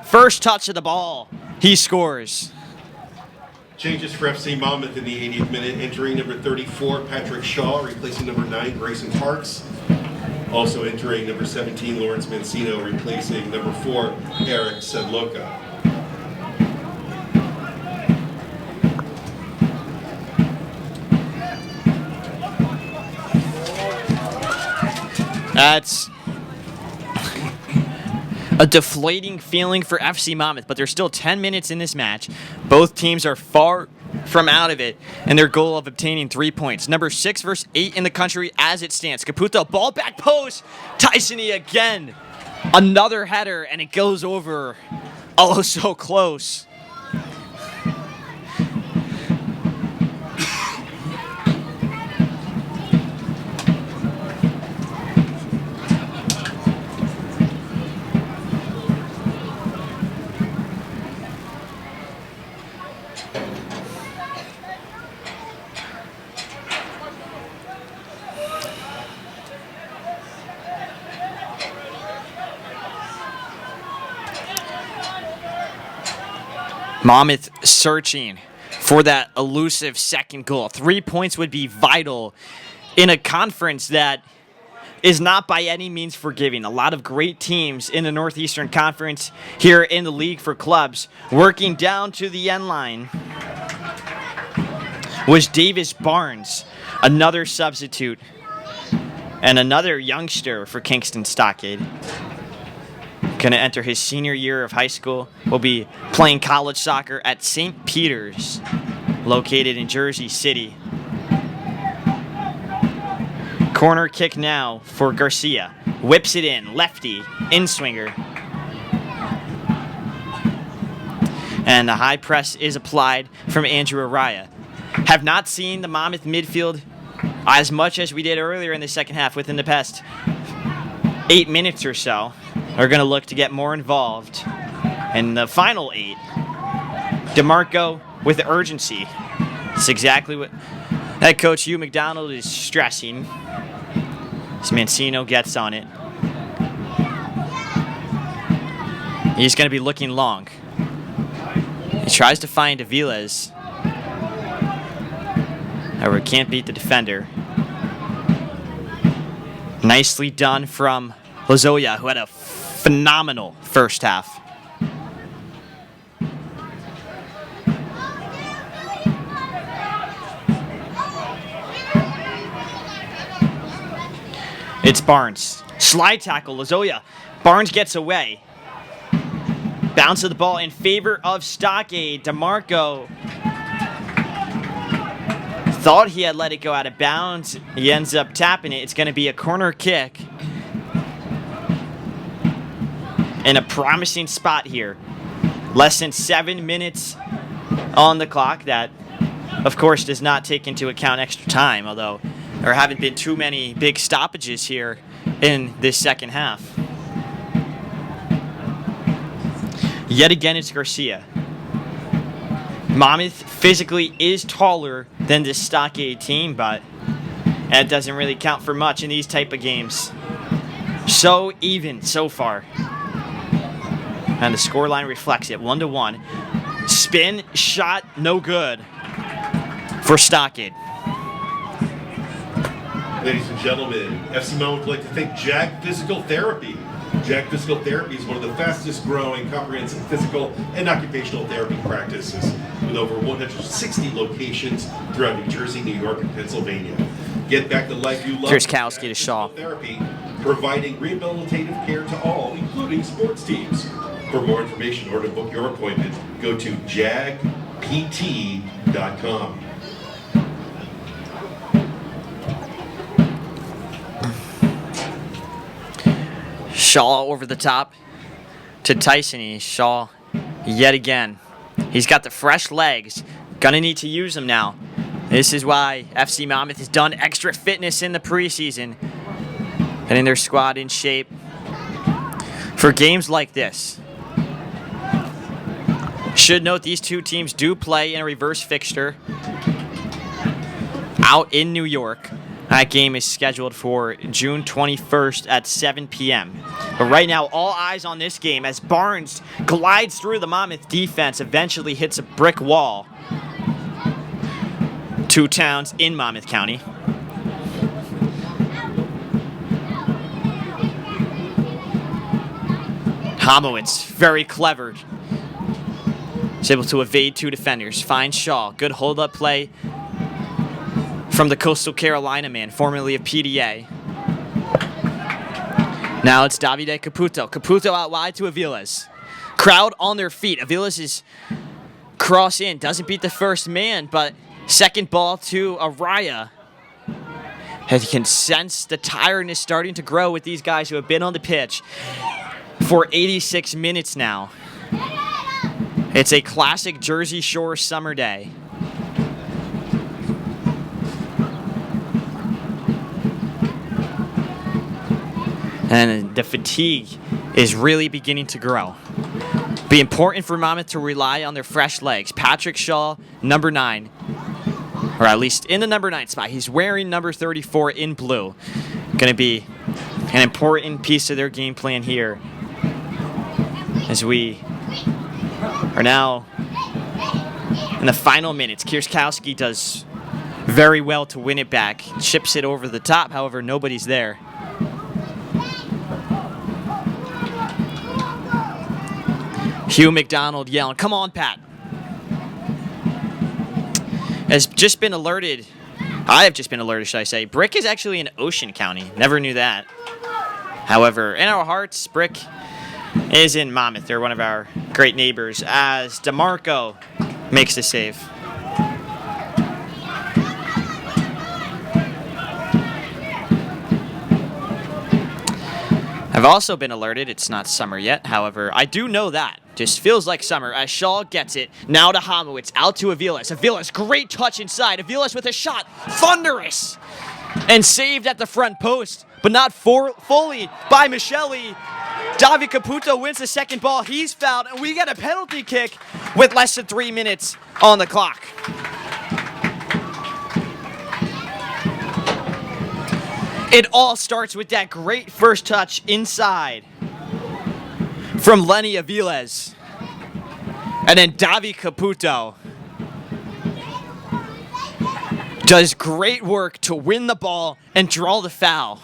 First touch of the ball, he scores. Changes for FC Monmouth in the 80th minute, entering number 34, Patrick Shaw, replacing number 9, Grayson Parks. Also entering number 17, Lawrence Mancino, replacing number 4, Eric Sedloka. That's a deflating feeling for FC Monmouth, but there's still 10 minutes in this match. Both teams are far from out of it, and their goal of obtaining 3 points. Number 6 versus 8 in the country as it stands. Caputo, ball back post. Tysony again. Another header, and it goes over. Oh, so close. Monmouth searching for that elusive second goal. 3 points would be vital in a conference that is not by any means forgiving. A lot of great teams in the Northeastern Conference here in the league for clubs. Working down to the end line was Davis Barnes, another substitute and another youngster for Kingston Stockade. Going to enter his senior year of high school. Will be playing college soccer at St. Peter's, located in Jersey City. Corner kick now for Garcia. Whips it in, lefty, in-swinger. And the high press is applied from Andrew Araya. Have not seen the Monmouth midfield as much as we did earlier in the second half within the past 8 minutes or so. Are going to look to get more involved. And the final 8, DeMarco with urgency. That's exactly what head coach Hugh McDonald is stressing. As Mancino gets on it. He's going to be looking long. He tries to find Aviles. However, can't beat the defender. Nicely done from Lozoya, who had a phenomenal first half. It's Barnes. Slide tackle, Lozoya. Barnes gets away. Bounce of the ball in favor of Stockade. DeMarco thought he had let it go out of bounds. He ends up tapping it. It's going to be a corner kick. In a promising spot here. Less than 7 minutes on the clock. That, of course, does not take into account extra time, although there haven't been too many big stoppages here in this second half. Yet again, it's Garcia. Monmouth physically is taller than this Stockade team, but that doesn't really count for much in these type of games. So even so far. And the scoreline reflects it, 1-1. Spin, shot, no good for Stockade. Ladies and gentlemen, FC Monmouth would like to thank JAG Physical Therapy. JAG Physical Therapy is one of the fastest growing comprehensive physical and occupational therapy practices with over 160 locations throughout New Jersey, New York, and Pennsylvania. Get back the life you love. Here's Kowski to Shaw. Therapy, providing rehabilitative care to all, including sports teams. For more information or to book your appointment, go to jagpt.com. Shaw over the top to Tyson. Shaw yet again. He's got the fresh legs. Gonna need to use them now This is why FC Monmouth has done extra fitness in the preseason, getting their squad in shape for games like this. Should note these two teams do play in a reverse fixture out in New York. That game is scheduled for June 21st at 7 p.m. But right now, all eyes on this game as Barnes glides through the Monmouth defense, eventually hits a brick wall. Two towns in Monmouth County. Homowitz, very clever. He's able to evade two defenders. Finds Shaw. Good hold-up play from the Coastal Carolina man, formerly of PDA. Now it's Davide Caputo. Caputo out wide to Aviles. Crowd on their feet. Aviles is cross in. Doesn't beat the first man, but second ball to Araya. As you can sense the tiredness starting to grow with these guys who have been on the pitch for 86 minutes now. It's a classic Jersey Shore summer day. And the fatigue is really beginning to grow. Be important for Monmouth to rely on their fresh legs. Patrick Shaw, number 9. Or at least in the number 9 spot. He's wearing number 34 in blue. Going to be an important piece of their game plan here. As we are now in the final minutes. Kierskowski does very well to win it back. Chips it over the top, however, nobody's there. Hugh McDonald yelling, "Come on, Pat." Has just been alerted. I have just been alerted, should I say. Brick is actually in Ocean County. Never knew that. However, in our hearts, Brick is in Monmouth. They're one of our great neighbors as DeMarco makes the save. I've also been alerted it's not summer yet. However, I do know that. Just feels like summer as Shaw gets it. Now to Homowitz, out to Aviles. Aviles, great touch inside. Aviles with a shot. Thunderous. And saved at the front post, but not fully by Michelli. Davi Caputo wins the second ball. He's fouled, and we get a penalty kick with less than 3 minutes on the clock. It all starts with that great first touch inside from Lenny Aviles. And then Davi Caputo does great work to win the ball and draw the foul.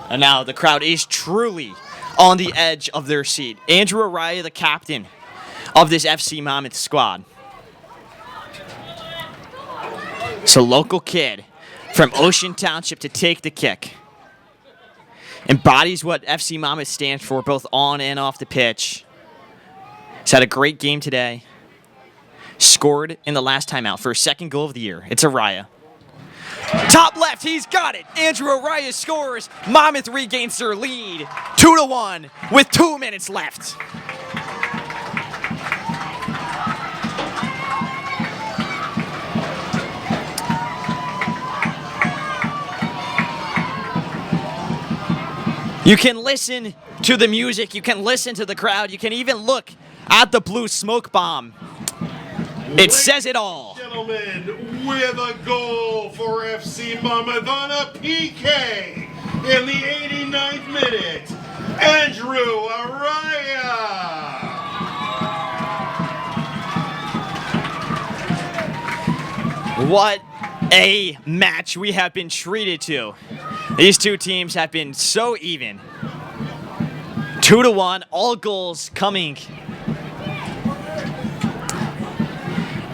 And now the crowd is truly on the edge of their seat. Andrew Araya, the captain of this FC Monmouth squad. So local kid from Ocean Township to take the kick. Embodies what FC Monmouth stands for both on and off the pitch. He's had a great game today. Scored in the last timeout for his second goal of the year. It's Araya. Top left, he's got it. Andrew Araya scores. Monmouth regains their lead. 2-1 with 2 minutes left. You can listen to the music, you can listen to the crowd, you can even look at the blue smoke bomb. It says it all. Gentlemen, with a goal for FC Monmouth on a PK in the 89th minute, Andrew Araya. What a match we have been treated to. These two teams have been so even. 2-1, all goals coming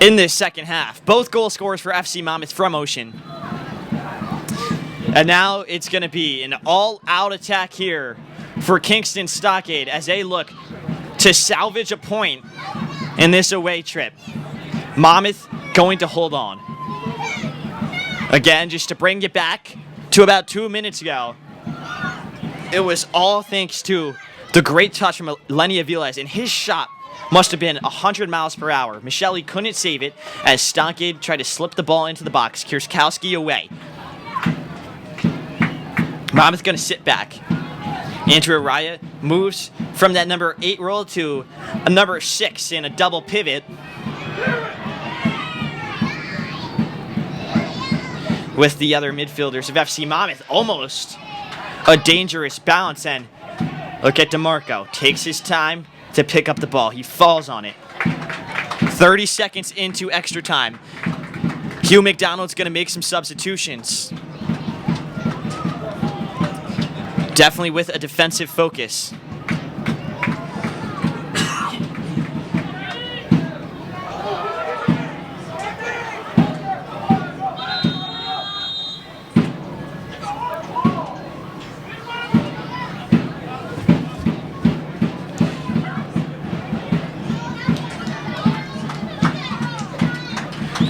in this second half. Both goal scorers for FC Monmouth from Ocean. And now it's going to be an all-out attack here for Kingston Stockade as they look to salvage a point in this away trip. Monmouth going to hold on. Again, just to bring it back to about 2 minutes ago, it was all thanks to the great touch from Lenny Aviles and his shot must have been 100 miles per hour. Michelli couldn't save it as Stockade tried to slip the ball into the box. Kierskowski away. Monmouth going to sit back. Andrew Araya moves from that number 8 role to a number 6 in a double pivot. With the other midfielders of FC Monmouth, almost a dangerous bounce. And look at DeMarco, takes his time to pick up the ball. He falls on it. 30 seconds into extra time. Hugh McDonald's going to make some substitutions. Definitely with a defensive focus.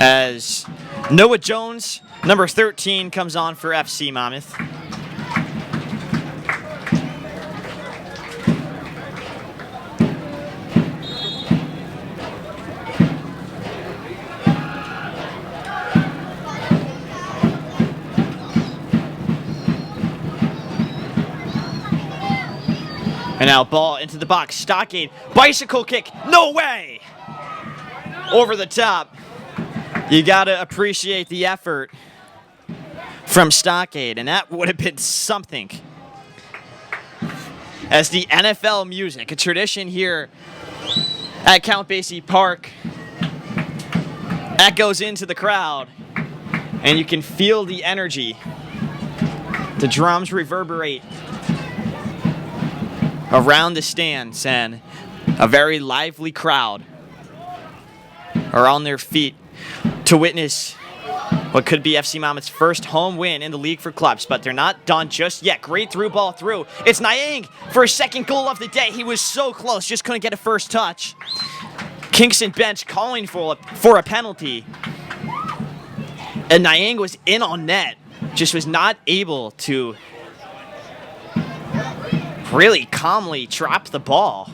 As Noah Jones, number 13, comes on for FC Monmouth. And now ball into the box. Stockade, bicycle kick, no way! Over the top. You gotta appreciate the effort from Stockade, and that would have been something. As the NFL music, a tradition here at Count Basie Park, echoes into the crowd, and you can feel the energy. The drums reverberate around the stands, and a very lively crowd are on their feet to witness what could be FC Monmouth's first home win in the league for clubs, but they're not done just yet. Great through ball through. It's Nyang for his second goal of the day. He was so close, just couldn't get a first touch. Kingston bench calling for a penalty. And Nyang was in on net, just was not able to really calmly drop the ball.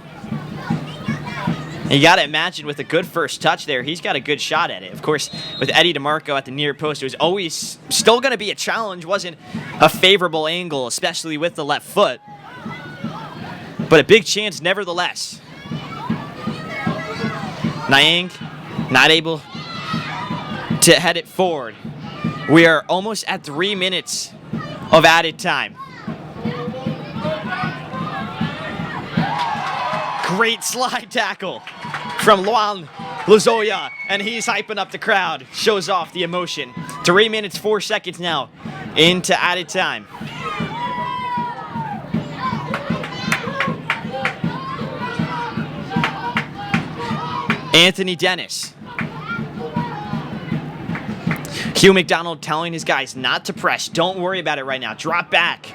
You got to imagine with a good first touch there, he's got a good shot at it. Of course, with Eddie DeMarco at the near post, it was always still going to be a challenge. Wasn't a favorable angle, especially with the left foot. But a big chance nevertheless. Nyang not able to head it forward. We are almost at 3 minutes of added time. Great slide tackle from Luan Lozoya, and he's hyping up the crowd. Shows off the emotion. 3 minutes, 4 seconds now into added time. Anthony Dennis. Hugh McDonald telling his guys not to press. Don't worry about it right now. Drop back.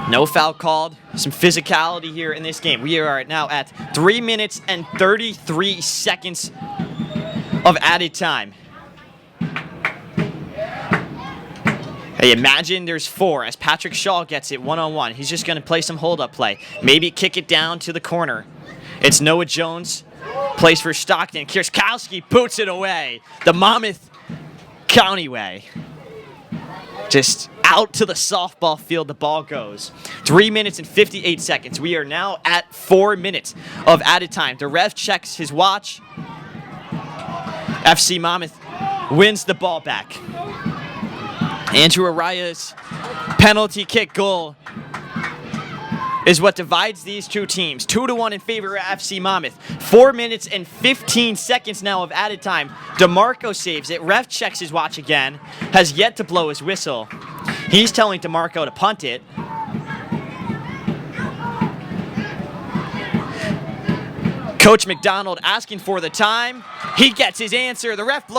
No foul called. Some physicality here in this game. We are now at 3 minutes and 33 seconds of added time. Hey, imagine there's 4 as Patrick Shaw gets it one-on-one. He's just going to play some hold-up play. Maybe kick it down to the corner. It's Noah Jones. Plays for Stockton. Kierskowski boots it away. The Monmouth County way. Just out to the softball field the ball goes. 3 minutes and 58 seconds. We are now at 4 minutes of added time. The ref checks his watch. FC Monmouth wins the ball back. Andrew Araya's penalty kick goal is what divides these two teams. 2-1 in favor of FC Monmouth. 4 minutes and 15 seconds now of added time. DeMarco saves it. Ref checks his watch again. Has yet to blow his whistle. He's telling DeMarco to punt it. Coach McDonald asking for the time. He gets his answer. The ref blows